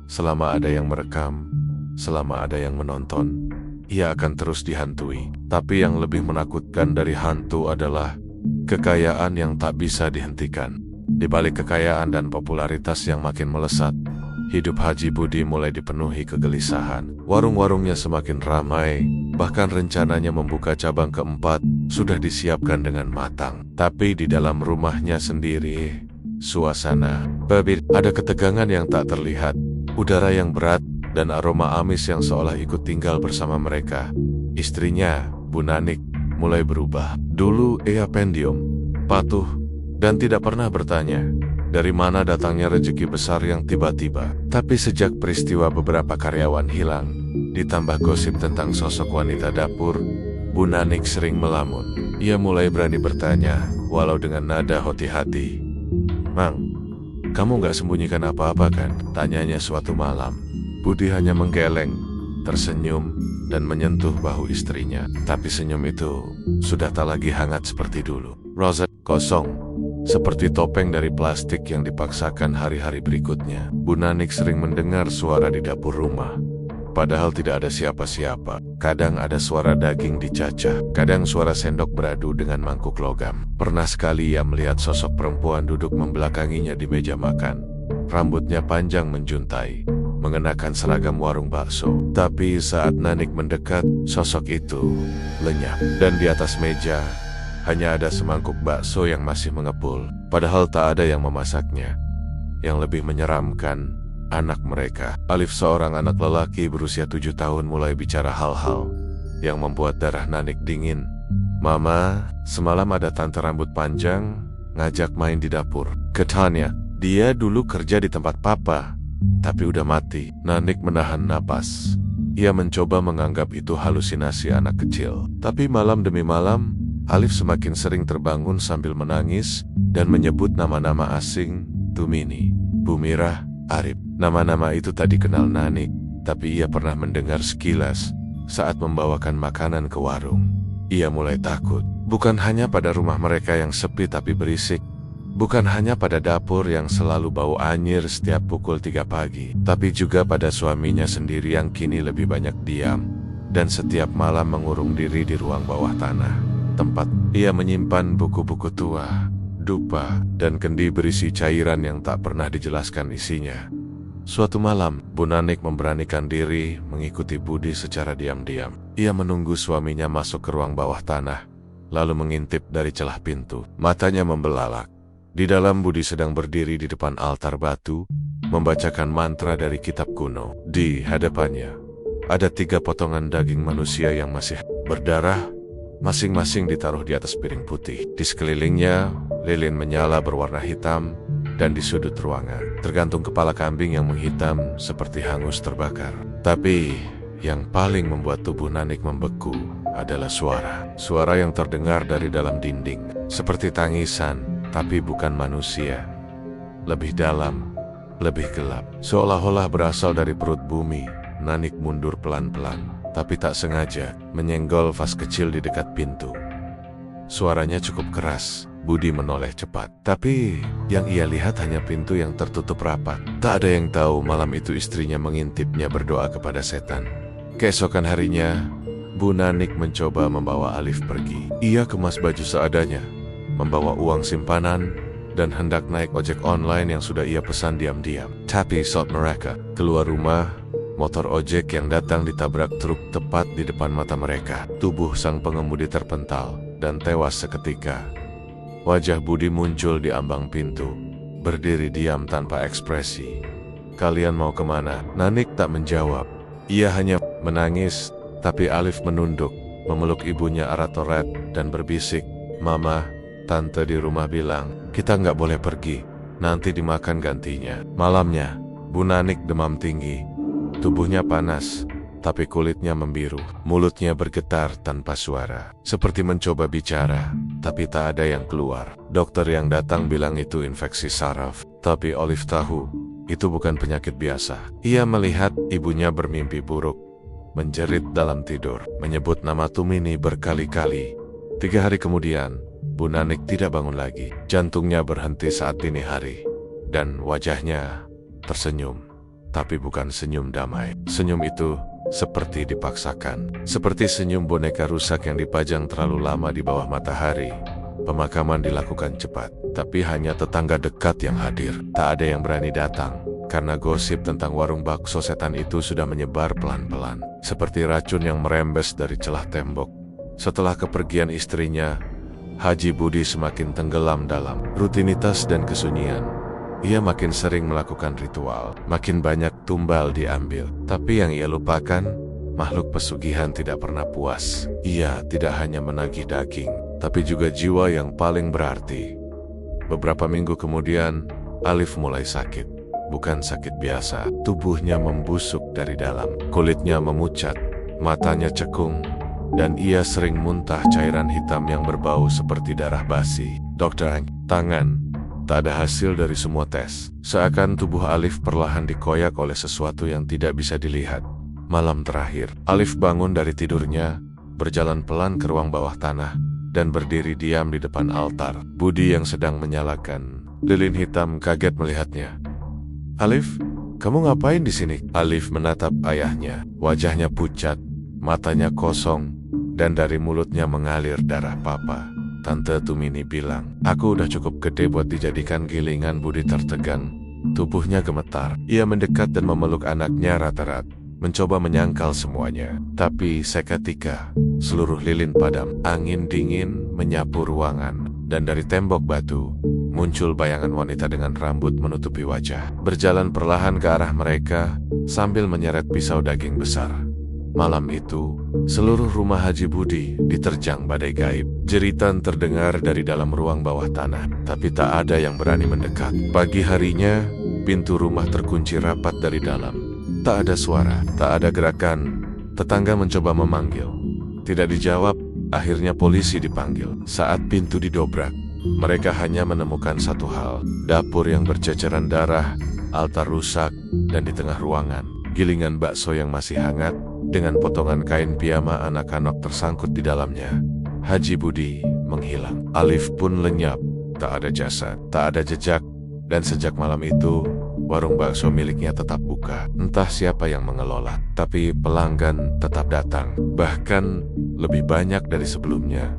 selama ada yang merekam, selama ada yang menonton, ia akan terus dihantui. Tapi yang lebih menakutkan dari hantu adalah kekayaan yang tak bisa dihentikan. Di balik kekayaan dan popularitas yang makin melesat, hidup Haji Budi mulai dipenuhi kegelisahan. Warung-warungnya semakin ramai, bahkan rencananya membuka cabang keempat sudah disiapkan dengan matang. Tapi di dalam rumahnya sendiri, suasana berbeda. Ada ketegangan yang tak terlihat, udara yang berat, dan aroma amis yang seolah ikut tinggal bersama mereka. Istrinya, Bu Nanik, mulai berubah. Dulu ia pendiam, patuh, dan tidak pernah bertanya dari mana datangnya rezeki besar yang tiba-tiba. Tapi sejak peristiwa beberapa karyawan hilang, ditambah gosip tentang sosok wanita dapur, Bu Nanik sering melamun. Ia mulai berani bertanya, walau dengan nada hati-hati. "Mang, kamu gak sembunyikan apa-apa kan?" tanyanya suatu malam. Budi hanya menggeleng, tersenyum, dan menyentuh bahu istrinya. Tapi senyum itu sudah tak lagi hangat seperti dulu. Rozet kosong, seperti topeng dari plastik yang dipaksakan hari-hari berikutnya. Bu Nanik sering mendengar suara di dapur rumah, padahal tidak ada siapa-siapa. Kadang ada suara daging dicacah, kadang suara sendok beradu dengan mangkuk logam. Pernah sekali ia melihat sosok perempuan duduk membelakanginya di meja makan. Rambutnya panjang menjuntai, mengenakan seragam warung bakso. Tapi saat Nanik mendekat, sosok itu lenyap. Dan di atas meja, hanya ada semangkuk bakso yang masih mengepul. Padahal tak ada yang memasaknya. Yang lebih menyeramkan, anak mereka. Alif, seorang anak lelaki berusia 7 tahun, mulai bicara hal-hal yang membuat darah Nanik dingin. "Mama, semalam ada tante rambut panjang ngajak main di dapur," katanya. "Dia dulu kerja di tempat papa, tapi udah mati." Nanik menahan napas. Ia mencoba menganggap itu halusinasi anak kecil. Tapi malam demi malam, Alif semakin sering terbangun sambil menangis dan menyebut nama-nama asing. Tumini, Bumirah, Arif. Nama-nama itu tak dikenal Nanik, tapi ia pernah mendengar sekilas saat membawakan makanan ke warung. Ia mulai takut, bukan hanya pada rumah mereka yang sepi tapi berisik, bukan hanya pada dapur yang selalu bau anyir setiap pukul 3 pagi, tapi juga pada suaminya sendiri yang kini lebih banyak diam dan setiap malam mengurung diri di ruang bawah tanah, tempat ia menyimpan buku-buku tua, dupa, dan kendi berisi cairan yang tak pernah dijelaskan isinya. Suatu malam, Bu Nanik memberanikan diri mengikuti Budi secara diam-diam. Ia menunggu suaminya masuk ke ruang bawah tanah, lalu mengintip dari celah pintu. Matanya membelalak. Di dalam, Budi sedang berdiri di depan altar batu, membacakan mantra dari kitab kuno. Di hadapannya ada 3 potongan daging manusia yang masih berdarah, masing-masing ditaruh di atas piring putih. Di sekelilingnya, lilin menyala berwarna hitam, dan di sudut ruangan tergantung kepala kambing yang menghitam seperti hangus terbakar. Tapi yang paling membuat tubuh Nanik membeku adalah suara. Suara yang terdengar dari dalam dinding, seperti tangisan, tapi bukan manusia. Lebih dalam, lebih gelap, seolah-olah berasal dari perut bumi. Nanik mundur pelan-pelan, tapi tak sengaja menyenggol vas kecil di dekat pintu. Suaranya cukup keras. Budi menoleh cepat, tapi yang ia lihat hanya pintu yang tertutup rapat. Tak ada yang tahu malam itu istrinya mengintipnya berdoa kepada setan. Keesokan harinya, Bu Nanik mencoba membawa Alif pergi. Ia kemas baju seadanya, membawa uang simpanan, dan hendak naik ojek online yang sudah ia pesan diam-diam. Tapi saat mereka keluar rumah, motor ojek yang datang ditabrak truk tepat di depan mata mereka. Tubuh sang pengemudi terpental dan tewas seketika. Wajah Budi muncul di ambang pintu, berdiri diam tanpa ekspresi. "Kalian mau kemana?" Nanik tak menjawab. Ia hanya menangis, tapi Alif menunduk, memeluk ibunya Aratoret dan berbisik, "Mama, tante di rumah bilang, kita nggak boleh pergi, nanti dimakan gantinya." Malamnya, Bu Nanik demam tinggi. Tubuhnya panas, tapi kulitnya membiru. Mulutnya bergetar tanpa suara, seperti mencoba bicara, tapi tak ada yang keluar. Dokter yang datang bilang itu infeksi saraf, tapi Olive tahu itu bukan penyakit biasa. Ia melihat ibunya bermimpi buruk, menjerit dalam tidur, menyebut nama Tumini berkali-kali. 3 hari kemudian, Bu Nanik tidak bangun lagi. Jantungnya berhenti saat dini hari, dan wajahnya tersenyum. Tapi bukan senyum damai. Senyum itu seperti dipaksakan. Seperti senyum boneka rusak yang dipajang terlalu lama di bawah matahari. Pemakaman dilakukan cepat, tapi hanya tetangga dekat yang hadir. Tak ada yang berani datang, karena gosip tentang warung bakso setan itu sudah menyebar pelan-pelan. Seperti racun yang merembes dari celah tembok. Setelah kepergian istrinya, Haji Budi semakin tenggelam dalam rutinitas dan kesunyian. Ia makin sering melakukan ritual, makin banyak tumbal diambil. Tapi yang ia lupakan, makhluk pesugihan tidak pernah puas. Ia tidak hanya menagih daging, tapi juga jiwa yang paling berarti. Beberapa minggu kemudian, Alif mulai sakit. Bukan sakit biasa, tubuhnya membusuk dari dalam. Kulitnya memucat, matanya cekung, dan ia sering muntah cairan hitam yang berbau seperti darah basi. Dokter angkat tangan. Tak ada hasil dari semua tes. Seakan tubuh Alif perlahan dikoyak oleh sesuatu yang tidak bisa dilihat. Malam terakhir, Alif bangun dari tidurnya, berjalan pelan ke ruang bawah tanah, dan berdiri diam di depan altar. Budi yang sedang menyalakan lilin hitam kaget melihatnya. "Alif, kamu ngapain di sini?" Alif menatap ayahnya. Wajahnya pucat, matanya kosong, dan dari mulutnya mengalir darah papa. Tante Tumini bilang, "Aku udah cukup gede buat dijadikan gilingan." Budi tertegang, tubuhnya gemetar. Ia mendekat dan memeluk anaknya Ratarat, mencoba menyangkal semuanya. Tapi seketika, seluruh lilin padam. Angin dingin menyapu ruangan, dan dari tembok batu, muncul bayangan wanita dengan rambut menutupi wajah. Berjalan perlahan ke arah mereka, sambil menyeret pisau daging besar. Malam itu, seluruh rumah Haji Budi diterjang badai gaib. Jeritan terdengar dari dalam ruang bawah tanah, tapi tak ada yang berani mendekat. Pagi harinya, pintu rumah terkunci rapat dari dalam. Tak ada suara, tak ada gerakan. Tetangga mencoba memanggil. Tidak dijawab, akhirnya polisi dipanggil. Saat pintu didobrak, mereka hanya menemukan satu hal. Dapur yang berceceran darah, altar rusak, dan di tengah ruangan, gilingan bakso yang masih hangat, dengan potongan kain piyama anak-anak tersangkut di dalamnya. Haji Budi menghilang. Alif pun lenyap. Tak ada jasad, tak ada jejak. Dan sejak malam itu, warung bakso miliknya tetap buka. Entah siapa yang mengelola, tapi pelanggan tetap datang. Bahkan lebih banyak dari sebelumnya,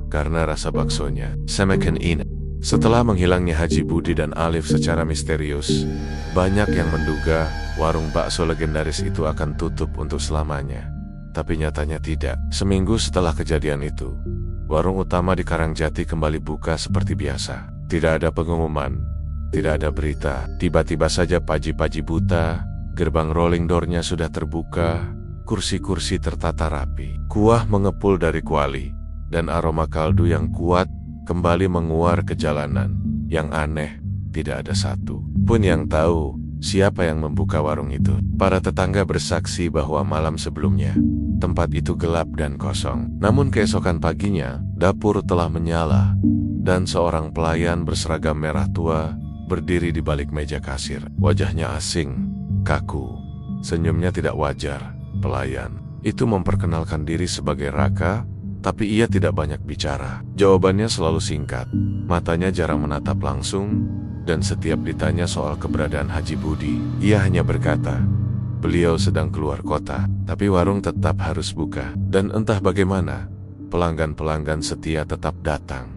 karena rasa baksonya semakin enak. Setelah menghilangnya Haji Budi dan Alif secara misterius, banyak yang menduga warung bakso legendaris itu akan tutup untuk selamanya. Tapi nyatanya tidak. Seminggu setelah kejadian itu, warung utama di Karangjati kembali buka seperti biasa. Tidak ada pengumuman, tidak ada berita. Tiba-tiba saja paji-paji buta, gerbang rolling door-nya sudah terbuka, kursi-kursi tertata rapi. Kuah mengepul dari kuali, dan aroma kaldu yang kuat kembali menguar ke jalanan. Yang aneh, tidak ada satu pun yang tahu siapa yang membuka warung itu. Para tetangga bersaksi bahwa malam sebelumnya, tempat itu gelap dan kosong. Namun keesokan paginya, dapur telah menyala, dan seorang pelayan berseragam merah tua berdiri di balik meja kasir. Wajahnya asing, kaku, senyumnya tidak wajar. Pelayan itu memperkenalkan diri sebagai Raka, tapi ia tidak banyak bicara. Jawabannya selalu singkat, matanya jarang menatap langsung, dan setiap ditanya soal keberadaan Haji Budi, ia hanya berkata, beliau sedang keluar kota, tapi warung tetap harus buka. Dan entah bagaimana, pelanggan-pelanggan setia tetap datang,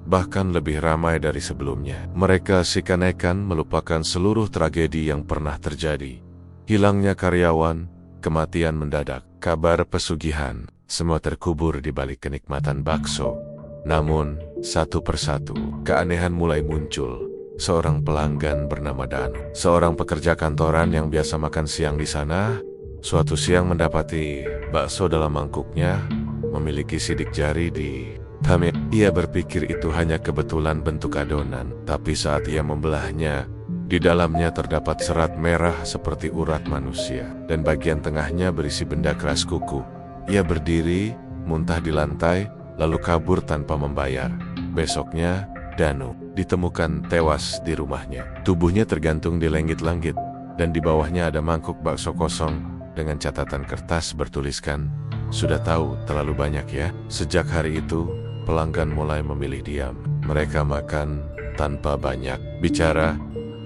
bahkan lebih ramai dari sebelumnya. Mereka seakan-akan melupakan seluruh tragedi yang pernah terjadi. Hilangnya karyawan, kematian mendadak, kabar pesugihan, semua terkubur di balik kenikmatan bakso. Namun, satu persatu, keanehan mulai muncul. Seorang pelanggan bernama Danu, seorang pekerja kantoran yang biasa makan siang di sana, suatu siang mendapati bakso dalam mangkuknya memiliki sidik jari di tamit. Ia berpikir itu hanya kebetulan bentuk adonan, tapi saat ia membelahnya, di dalamnya terdapat serat merah seperti urat manusia, dan bagian tengahnya berisi benda keras kuku. Ia berdiri, muntah di lantai, lalu kabur tanpa membayar. Besoknya, Danu ditemukan tewas di rumahnya. Tubuhnya tergantung di langit-langit, dan di bawahnya ada mangkuk bakso kosong dengan catatan kertas bertuliskan, "Sudah tahu terlalu banyak ya." Sejak hari itu, pelanggan mulai memilih diam. Mereka makan tanpa banyak bicara.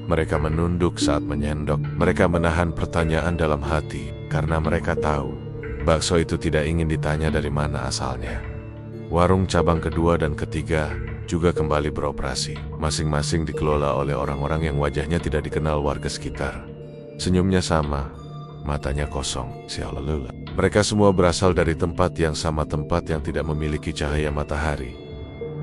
Mereka menunduk saat menyendok. Mereka menahan pertanyaan dalam hati karena mereka tahu bakso itu tidak ingin ditanya dari mana asalnya. Warung cabang kedua dan ketiga juga kembali beroperasi. Masing-masing dikelola oleh orang-orang yang wajahnya tidak dikenal warga sekitar. Senyumnya sama, matanya kosong, sialalula. Mereka semua berasal dari tempat yang sama, tempat yang tidak memiliki cahaya matahari.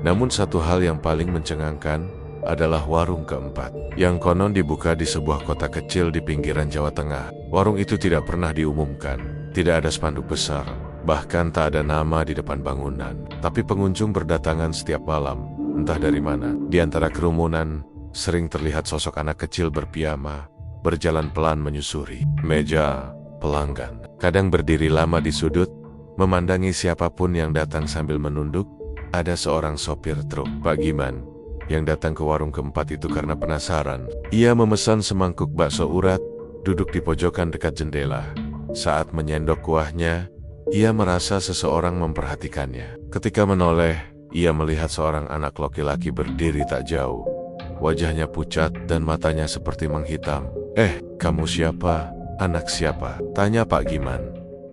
Namun satu hal yang paling mencengangkan adalah warung keempat, yang konon dibuka di sebuah kota kecil di pinggiran Jawa Tengah. Warung itu tidak pernah diumumkan, tidak ada spanduk besar, bahkan tak ada nama di depan bangunan. Tapi pengunjung berdatangan setiap malam, entah dari mana. Di antara kerumunan, sering terlihat sosok anak kecil berpiyama, berjalan pelan menyusuri meja pelanggan. Kadang berdiri lama di sudut, memandangi siapapun yang datang sambil menunduk. Ada seorang sopir truk, Pak Giman, yang datang ke warung keempat itu karena penasaran. Ia memesan semangkuk bakso urat, duduk di pojokan dekat jendela. Saat menyendok kuahnya, ia merasa seseorang memperhatikannya. Ketika menoleh, ia melihat seorang anak laki-laki berdiri tak jauh. Wajahnya pucat dan matanya seperti menghitam. Kamu siapa? Anak siapa?" tanya Pak Giman.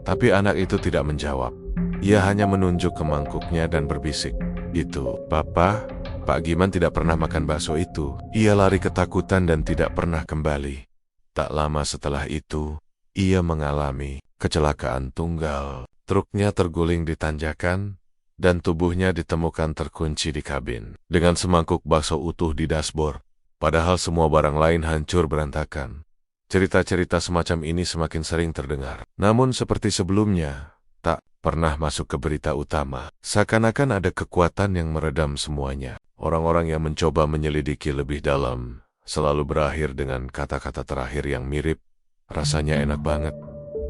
Tapi anak itu tidak menjawab. Ia hanya menunjuk ke mangkuknya dan berbisik, "Itu, Papa." Pak Giman tidak pernah makan bakso itu. Ia lari ketakutan dan tidak pernah kembali. Tak lama setelah itu, ia mengalami kecelakaan tunggal. Truknya terguling di tanjakan, dan tubuhnya ditemukan terkunci di kabin, dengan semangkuk bakso utuh di dashboard, padahal semua barang lain hancur berantakan. Cerita-cerita semacam ini semakin sering terdengar. Namun seperti sebelumnya, tak pernah masuk ke berita utama. Seakan-akan ada kekuatan yang meredam semuanya. Orang-orang yang mencoba menyelidiki lebih dalam selalu berakhir dengan kata-kata terakhir yang mirip, "Rasanya enak banget."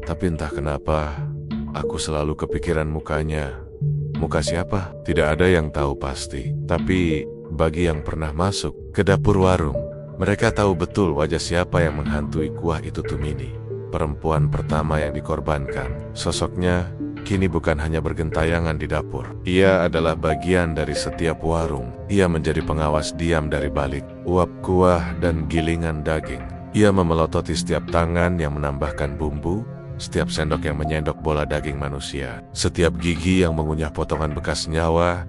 Tapi entah kenapa, aku selalu kepikiran mukanya. Muka siapa? Tidak ada yang tahu pasti. Tapi bagi yang pernah masuk ke dapur warung, mereka tahu betul wajah siapa yang menghantui kuah itu. Tumini, perempuan pertama yang dikorbankan. Sosoknya kini bukan hanya bergentayangan di dapur. Ia adalah bagian dari setiap warung. Ia menjadi pengawas diam dari balik uap kuah dan gilingan daging. Ia memelototi setiap tangan yang menambahkan bumbu, setiap sendok yang menyendok bola daging manusia, setiap gigi yang mengunyah potongan bekas nyawa,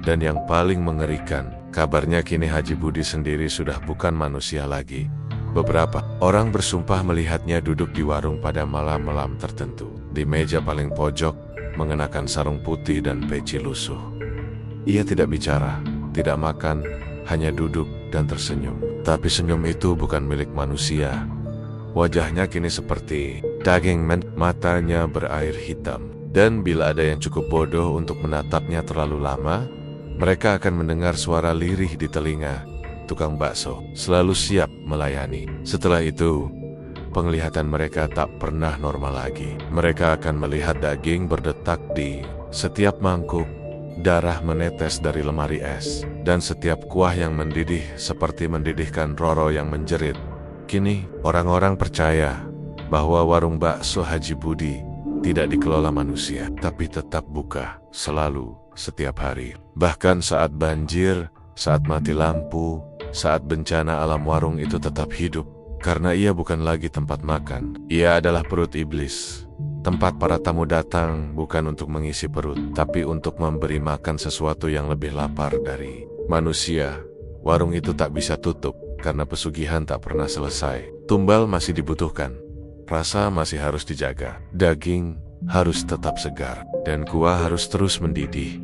dan yang paling mengerikan, kabarnya kini Haji Budi sendiri sudah bukan manusia lagi. Beberapa orang bersumpah melihatnya duduk di warung pada malam-malam tertentu, di meja paling pojok, mengenakan sarung putih dan peci lusuh. Ia tidak bicara, tidak makan, hanya duduk dan tersenyum. Tetapi senyum itu bukan milik manusia. Wajahnya kini seperti daging matanya berair hitam. Dan bila ada yang cukup bodoh untuk menatapnya terlalu lama, mereka akan mendengar suara lirih di telinga. Tukang bakso selalu siap melayani. Setelah itu, penglihatan mereka tak pernah normal lagi. Mereka akan melihat daging berdetak di setiap mangkuk, darah menetes dari lemari es, dan setiap kuah yang mendidih seperti mendidihkan Roro yang menjerit. Kini, orang-orang percaya bahwa warung bakso Haji Budi tidak dikelola manusia, tapi tetap buka selalu, setiap hari. Bahkan saat banjir, saat mati lampu, saat bencana alam, warung itu tetap hidup. Karena ia bukan lagi tempat makan, ia adalah perut iblis. Tempat para tamu datang bukan untuk mengisi perut, tapi untuk memberi makan sesuatu yang lebih lapar dari manusia. Warung itu tak bisa tutup, karena pesugihan tak pernah selesai. Tumbal masih dibutuhkan, rasa masih harus dijaga, daging harus tetap segar, dan kuah harus terus mendidih.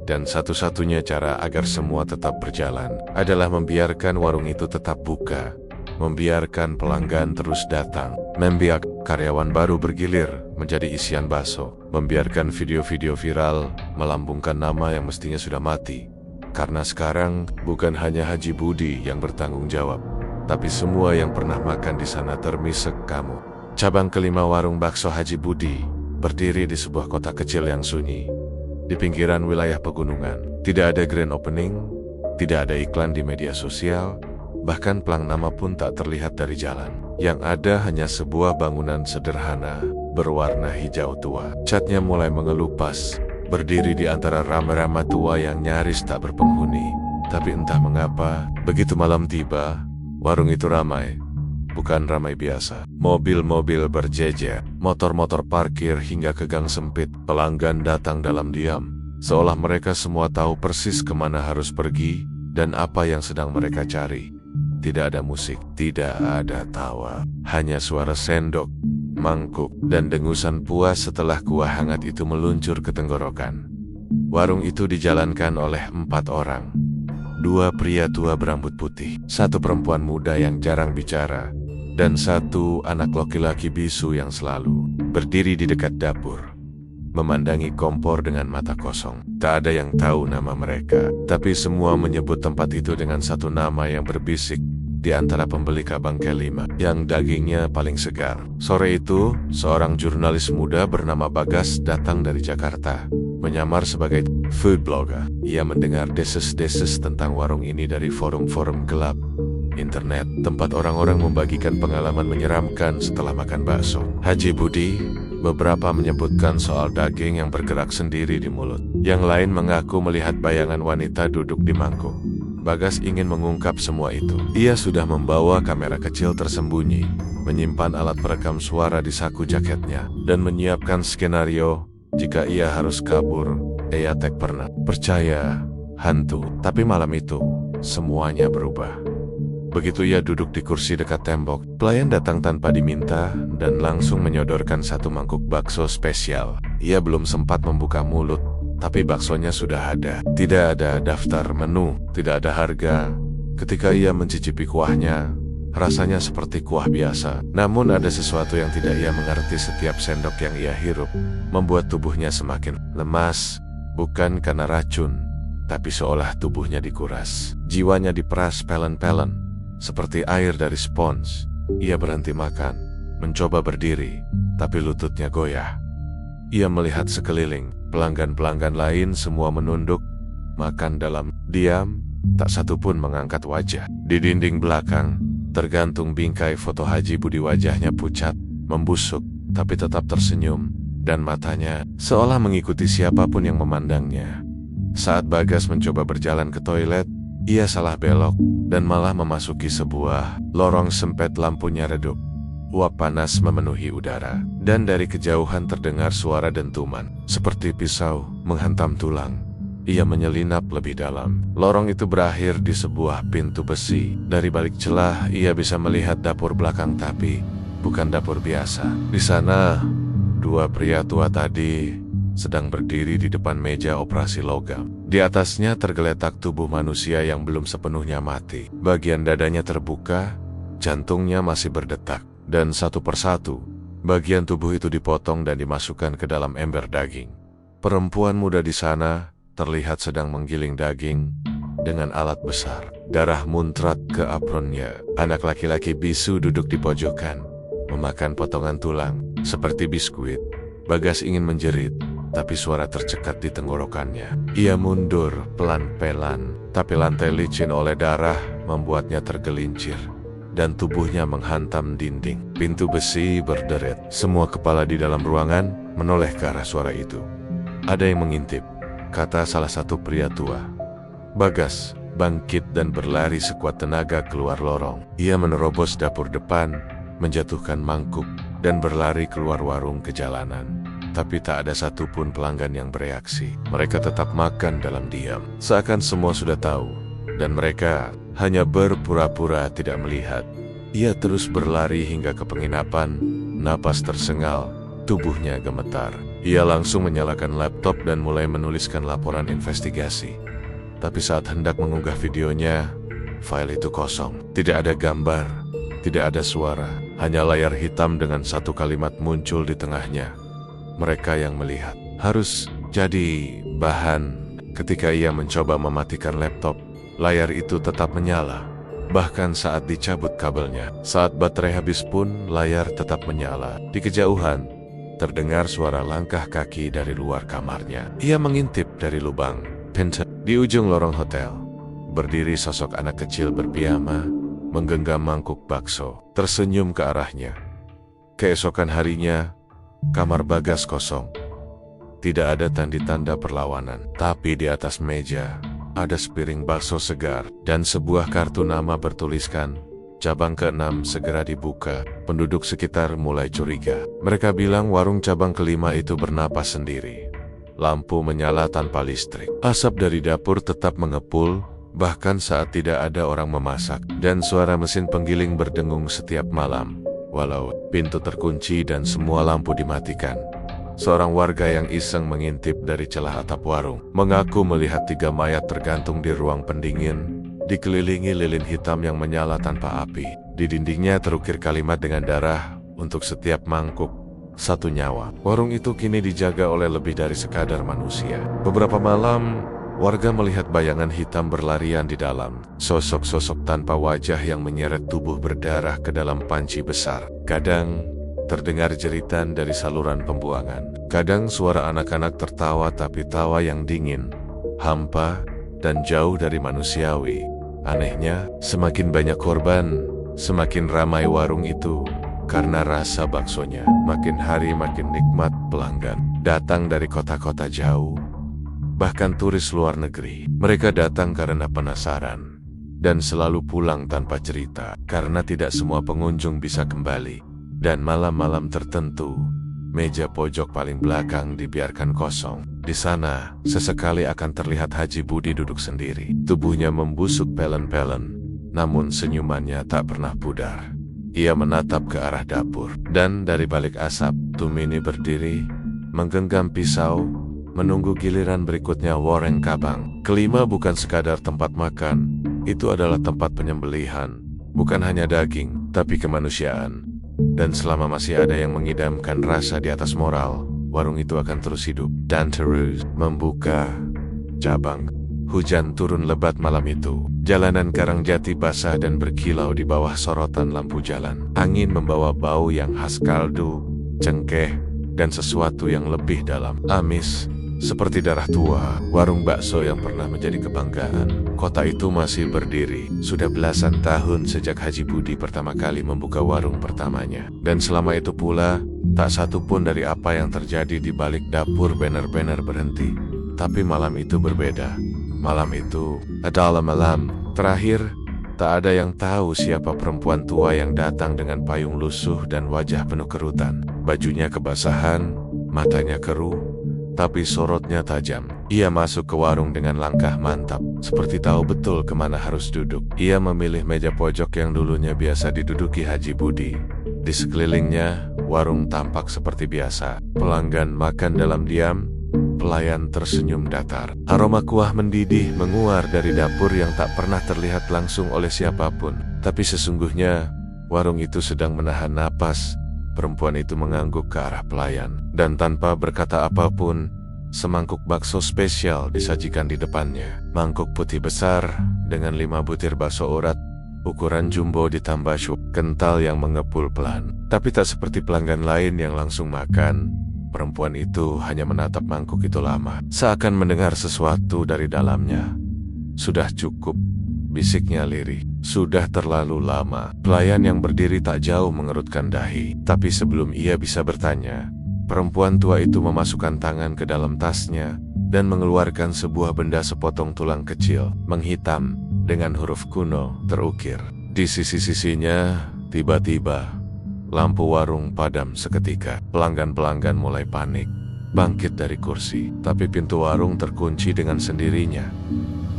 Dan satu-satunya cara agar semua tetap berjalan adalah membiarkan warung itu tetap buka, membiarkan pelanggan terus datang, membiarkan karyawan baru bergilir menjadi isian bakso, membiarkan video-video viral melambungkan nama yang mestinya sudah mati. Karena sekarang bukan hanya Haji Budi yang bertanggung jawab, tapi semua yang pernah makan di sana, termasuk kamu. Cabang kelima warung bakso Haji Budi berdiri di sebuah kota kecil yang sunyi, di pinggiran wilayah pegunungan. Tidak ada grand opening, tidak ada iklan di media sosial, bahkan pelang nama pun tak terlihat dari jalan. Yang ada hanya sebuah bangunan sederhana berwarna hijau tua. Catnya mulai mengelupas, berdiri di antara rama-rama tua yang nyaris tak berpenghuni. Tapi entah mengapa, begitu malam tiba, warung itu ramai. Bukan ramai biasa. Mobil-mobil berjejer, motor-motor parkir hingga ke gang sempit. Pelanggan datang dalam diam, seolah mereka semua tahu persis kemana harus pergi dan apa yang sedang mereka cari. Tidak ada musik, tidak ada tawa, hanya suara sendok, mangkuk, dan dengusan puas setelah kuah hangat itu meluncur ke tenggorokan. Warung itu dijalankan oleh 4 orang. 2 pria tua berambut putih, 1 perempuan muda yang jarang bicara, dan 1 anak laki-laki bisu yang selalu berdiri di dekat dapur, memandangi kompor dengan mata kosong. Tak ada yang tahu nama mereka, tapi semua menyebut tempat itu dengan satu nama yang berbisik di antara pembeli kabang kelima, yang dagingnya paling segar. Sore itu, seorang jurnalis muda bernama Bagas datang dari Jakarta, menyamar sebagai food blogger. Ia mendengar deses-deses tentang warung ini dari forum-forum gelap internet, tempat orang-orang membagikan pengalaman menyeramkan setelah makan bakso Haji Budi. Beberapa menyebutkan soal daging yang bergerak sendiri di mulut. Yang lain mengaku melihat bayangan wanita duduk di mangkuk. Bagas ingin mengungkap semua itu. Ia sudah membawa kamera kecil tersembunyi, menyimpan alat perekam suara di saku jaketnya, dan menyiapkan skenario jika ia harus kabur. Ia tak pernah percaya hantu, tapi malam itu semuanya berubah. Begitu ia duduk di kursi dekat tembok, pelayan datang tanpa diminta dan langsung menyodorkan 1 mangkuk bakso spesial. Ia belum sempat membuka mulut, tapi baksonya sudah ada. Tidak ada daftar menu, tidak ada harga. Ketika ia mencicipi kuahnya, rasanya seperti kuah biasa. Namun ada sesuatu yang tidak ia mengerti. Setiap sendok yang ia hirup membuat tubuhnya semakin lemas, bukan karena racun, tapi seolah tubuhnya dikuras. Jiwanya diperas pelen-pelen, seperti air dari spons. Ia berhenti makan, mencoba berdiri, tapi lututnya goyah. Ia melihat sekeliling, pelanggan-pelanggan lain semua menunduk, makan dalam diam, tak satu pun mengangkat wajah. Di dinding belakang, tergantung bingkai foto Haji Budi. Wajahnya pucat, membusuk, tapi tetap tersenyum, dan matanya seolah mengikuti siapapun yang memandangnya. Saat Bagas mencoba berjalan ke toilet, ia salah belok dan malah memasuki sebuah lorong sempit. Lampunya redup, uap panas memenuhi udara, dan dari kejauhan terdengar suara dentuman seperti pisau menghantam tulang. Ia menyelinap lebih dalam. Lorong itu berakhir di sebuah pintu besi. Dari balik celah ia bisa melihat dapur belakang, tapi bukan dapur biasa. Di sana 2 pria tua tadi sedang berdiri di depan meja operasi logam. Di atasnya tergeletak tubuh manusia yang belum sepenuhnya mati. Bagian dadanya terbuka, jantungnya masih berdetak, dan satu persatu, bagian tubuh itu dipotong dan dimasukkan ke dalam ember daging. Perempuan muda di sana terlihat sedang menggiling daging dengan alat besar. Darah muncrat ke apronnya. Anak laki-laki bisu duduk di pojokan, memakan potongan tulang, seperti biskuit. Bagas ingin menjerit, tapi suara tercekat di tenggorokannya. Ia mundur pelan-pelan, tapi lantai licin oleh darah membuatnya tergelincir, dan tubuhnya menghantam dinding. Pintu besi berderet. Semua kepala di dalam ruangan menoleh ke arah suara itu. Ada yang mengintip, kata salah satu pria tua. Bagas bangkit dan berlari sekuat tenaga keluar lorong. Ia menerobos dapur depan, menjatuhkan mangkuk, dan berlari keluar warung ke jalanan. Tapi tak ada satupun pelanggan yang bereaksi. Mereka tetap makan dalam diam, seakan semua sudah tahu, dan mereka hanya berpura-pura tidak melihat. Ia terus berlari hingga ke penginapan, napas tersengal, tubuhnya gemetar. Ia langsung menyalakan laptop dan mulai menuliskan laporan investigasi. Tapi saat hendak mengunggah videonya, file itu kosong. Tidak ada gambar, tidak ada suara, hanya layar hitam dengan satu kalimat muncul di tengahnya. Mereka yang melihat. Harus jadi bahan. Ketika ia mencoba mematikan laptop, layar itu tetap menyala. Bahkan saat dicabut kabelnya. Saat baterai habis pun, layar tetap menyala. Di kejauhan, terdengar suara langkah kaki dari luar kamarnya. Ia mengintip dari lubang pintu. Di ujung lorong hotel, berdiri sosok anak kecil berpiyama, menggenggam mangkuk bakso, tersenyum ke arahnya. Keesokan harinya, kamar Bagas kosong. Tidak ada tanda-tanda perlawanan, tapi di atas meja ada sepiring bakso segar dan sebuah kartu nama bertuliskan, cabang ke-6 segera dibuka. Penduduk sekitar mulai curiga. Mereka bilang warung cabang ke-5 itu bernapas sendiri. Lampu menyala tanpa listrik. Asap dari dapur tetap mengepul, bahkan saat tidak ada orang memasak. Dan suara mesin penggiling berdengung setiap malam, walau pintu terkunci dan semua lampu dimatikan. Seorang warga yang iseng mengintip dari celah atap warung mengaku melihat 3 mayat tergantung di ruang pendingin, dikelilingi lilin hitam yang menyala tanpa api. Di dindingnya terukir kalimat dengan darah, untuk setiap mangkuk, 1 nyawa. Warung itu kini dijaga oleh lebih dari sekadar manusia. Beberapa malam, warga melihat bayangan hitam berlarian di dalam. Sosok-sosok tanpa wajah yang menyeret tubuh berdarah ke dalam panci besar. Kadang terdengar jeritan dari saluran pembuangan. Kadang suara anak-anak tertawa, tapi tawa yang dingin, hampa, dan jauh dari manusiawi. Anehnya, semakin banyak korban, semakin ramai warung itu. Karena rasa baksonya makin hari makin nikmat. Pelanggan datang dari kota-kota jauh, bahkan turis luar negeri. Mereka datang karena penasaran dan selalu pulang tanpa cerita, karena tidak semua pengunjung bisa kembali. Dan malam-malam tertentu, meja pojok paling belakang dibiarkan kosong. Di sana, sesekali akan terlihat Haji Budi duduk sendiri. Tubuhnya membusuk pelen-pelen, namun senyumannya tak pernah pudar. Ia menatap ke arah dapur, dan dari balik asap, Tumini berdiri, menggenggam pisau, menunggu giliran berikutnya Wareng Kabang. Kelima bukan sekadar tempat makan, itu adalah tempat penyembelihan. Bukan hanya daging, tapi kemanusiaan. Dan selama masih ada yang mengidamkan rasa di atas moral, warung itu akan terus hidup dan terus membuka cabang. Hujan turun lebat malam itu. Jalanan Karangjati basah dan berkilau di bawah sorotan lampu jalan. Angin membawa bau yang khas kaldu, cengkeh, dan sesuatu yang lebih dalam. Amis, seperti darah tua. Warung bakso yang pernah menjadi kebanggaan kota itu masih berdiri. Sudah belasan tahun sejak Haji Budi pertama kali membuka warung pertamanya. Dan selama itu pula, tak satu pun dari apa yang terjadi di balik dapur banner-banner berhenti. Tapi malam itu berbeda. Malam itu adalah malam terakhir. Tak ada yang tahu siapa perempuan tua yang datang dengan payung lusuh dan wajah penuh kerutan. Bajunya kebasahan, matanya keruh, tapi sorotnya tajam. Ia masuk ke warung dengan langkah mantap, seperti tahu betul kemana harus duduk. Ia memilih meja pojok yang dulunya biasa diduduki Haji Budi. Di sekelilingnya, warung tampak seperti biasa. Pelanggan makan dalam diam, Pelayan tersenyum datar. Aroma kuah mendidih menguar dari dapur yang tak pernah terlihat langsung oleh siapapun. Tapi sesungguhnya, warung itu sedang menahan napas. Perempuan itu mengangguk ke arah pelayan. Dan tanpa berkata apapun, semangkuk bakso spesial disajikan di depannya. Mangkuk putih besar dengan 5 butir bakso urat, ukuran jumbo ditambah sup kental yang mengepul pelan. Tapi tak seperti pelanggan lain yang langsung makan. Perempuan itu hanya menatap mangkuk itu lama, seakan mendengar sesuatu dari dalamnya. Sudah cukup, bisiknya lirih. Sudah terlalu lama. Pelayan yang berdiri tak jauh mengerutkan dahi. Tapi sebelum ia bisa bertanya, perempuan tua itu memasukkan tangan ke dalam tasnya dan mengeluarkan sebuah benda sepotong tulang kecil, menghitam, dengan huruf kuno terukir. Di sisi-sisinya, tiba-tiba lampu warung padam seketika. Pelanggan-pelanggan mulai panik, bangkit dari kursi. Tapi pintu warung terkunci dengan sendirinya.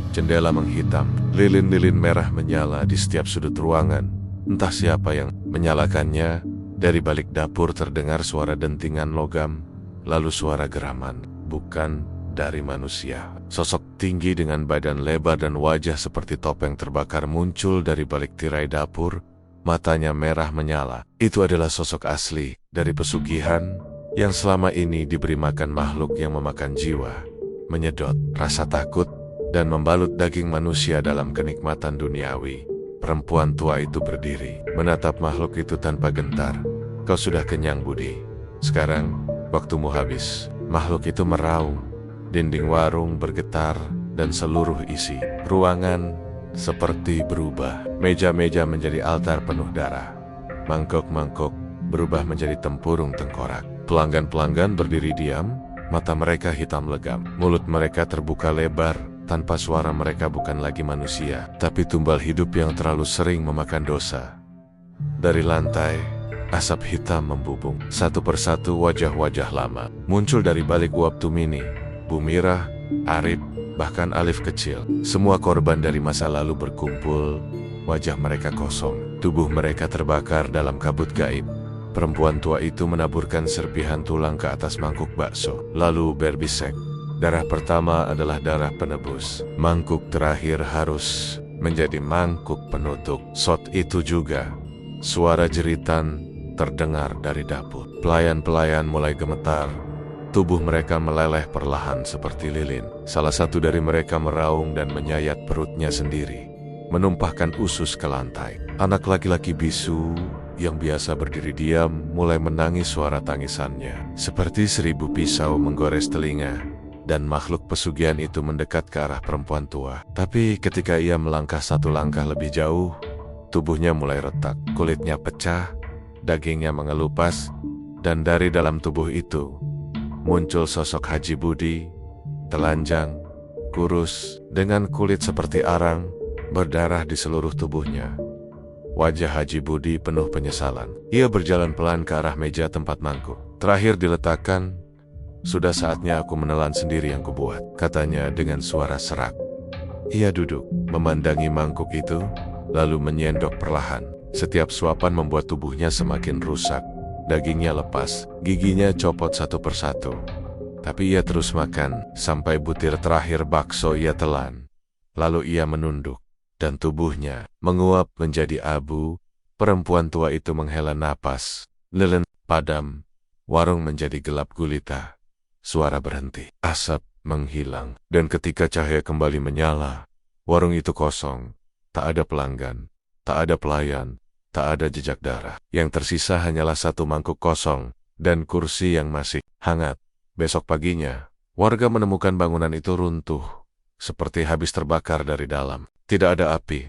Jendela menghitam, lilin-lilin merah menyala di setiap sudut ruangan. Entah siapa yang menyalakannya. Dari balik dapur terdengar suara dentingan logam, lalu suara geraman. Bukan dari manusia. Sosok tinggi dengan badan lebar dan wajah seperti topeng terbakar muncul dari balik tirai dapur. Matanya merah menyala. Itu adalah sosok asli dari pesugihan yang selama ini diberi makan makhluk yang memakan jiwa. Menyedot rasa takut dan membalut daging manusia dalam kenikmatan duniawi. Perempuan tua itu berdiri, menatap makhluk itu tanpa gentar. Kau sudah kenyang, Budi. Sekarang, waktumu habis. Makhluk itu meraung. Dinding warung bergetar dan seluruh isi ruangan seperti berubah. Meja-meja menjadi altar penuh darah. Mangkok-mangkok berubah menjadi tempurung tengkorak. Pelanggan-pelanggan berdiri diam, mata mereka hitam legam. Mulut mereka terbuka lebar, tanpa suara. Mereka bukan lagi manusia, tapi tumbal hidup yang terlalu sering memakan dosa. Dari lantai, asap hitam membubung. Satu persatu wajah-wajah lama muncul dari balik uap Tumini, Bu Mirah, Arif, bahkan Alif kecil. Semua korban dari masa lalu berkumpul. Wajah mereka kosong, tubuh mereka terbakar dalam kabut gaib. Perempuan tua itu menaburkan serpihan tulang ke atas mangkuk bakso, lalu berbisik. Darah pertama adalah darah penebus. Mangkuk terakhir harus menjadi mangkuk penutup. Saat itu juga, suara jeritan terdengar dari dapur. Pelayan-pelayan mulai gemetar. Tubuh mereka meleleh perlahan seperti lilin. Salah satu dari mereka meraung dan menyayat perutnya sendiri, menumpahkan usus ke lantai. Anak laki-laki bisu yang biasa berdiri diam mulai menangis. Suara tangisannya seperti 1000 pisau menggores telinga. Dan makhluk pesugihan itu mendekat ke arah perempuan tua. Tapi ketika ia melangkah satu langkah lebih jauh, tubuhnya mulai retak. Kulitnya pecah, dagingnya mengelupas, dan dari dalam tubuh itu muncul sosok Haji Budi, telanjang, kurus, dengan kulit seperti arang, berdarah di seluruh tubuhnya. Wajah Haji Budi penuh penyesalan. Ia berjalan pelan ke arah meja tempat mangkuk. Terakhir diletakkan. Sudah saatnya aku menelan sendiri yang kubuat, katanya dengan suara serak. Ia duduk, memandangi mangkuk itu, lalu menyendok perlahan. Setiap suapan membuat tubuhnya semakin rusak. Dagingnya lepas, giginya copot satu persatu. Tapi ia terus makan, sampai butir terakhir bakso ia telan. Lalu ia menunduk, dan tubuhnya menguap menjadi abu. Perempuan tua itu menghela napas. Lilin padam, warung menjadi gelap gulita. Suara berhenti, asap menghilang, dan ketika cahaya kembali menyala, warung itu kosong. Tak ada pelanggan, tak ada pelayan, tak ada jejak darah. Yang tersisa hanyalah satu mangkuk kosong dan kursi yang masih hangat. Besok paginya, warga menemukan bangunan itu runtuh, seperti habis terbakar dari dalam. Tidak ada api,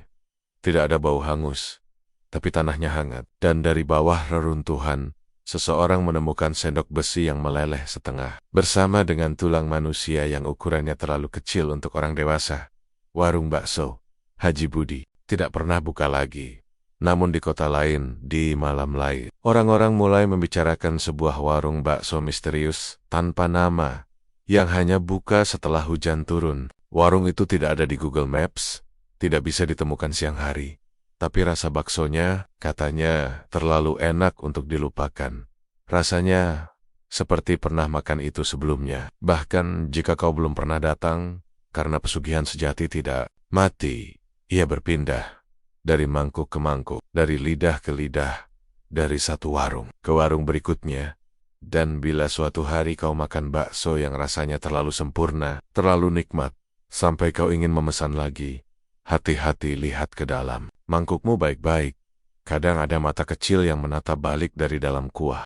tidak ada bau hangus, tapi tanahnya hangat. Dan dari bawah reruntuhan, seseorang menemukan sendok besi yang meleleh setengah, bersama dengan tulang manusia yang ukurannya terlalu kecil untuk orang dewasa. Warung bakso Haji Budi tidak pernah buka lagi. Namun di kota lain, di malam lain, orang-orang mulai membicarakan sebuah warung bakso misterius, tanpa nama, yang hanya buka setelah hujan turun. Warung itu tidak ada di Google Maps, tidak bisa ditemukan siang hari. Tapi rasa baksonya, katanya, terlalu enak untuk dilupakan. Rasanya seperti pernah makan itu sebelumnya. Bahkan jika kau belum pernah datang, karena pesugihan sejati tidak mati, ia berpindah dari mangkuk ke mangkuk, dari lidah ke lidah, dari satu warung ke warung berikutnya. Dan bila suatu hari kau makan bakso yang rasanya terlalu sempurna, terlalu nikmat, sampai kau ingin memesan lagi, hati-hati lihat ke dalam mangkukmu baik-baik. Kadang ada mata kecil yang menatap balik dari dalam kuah.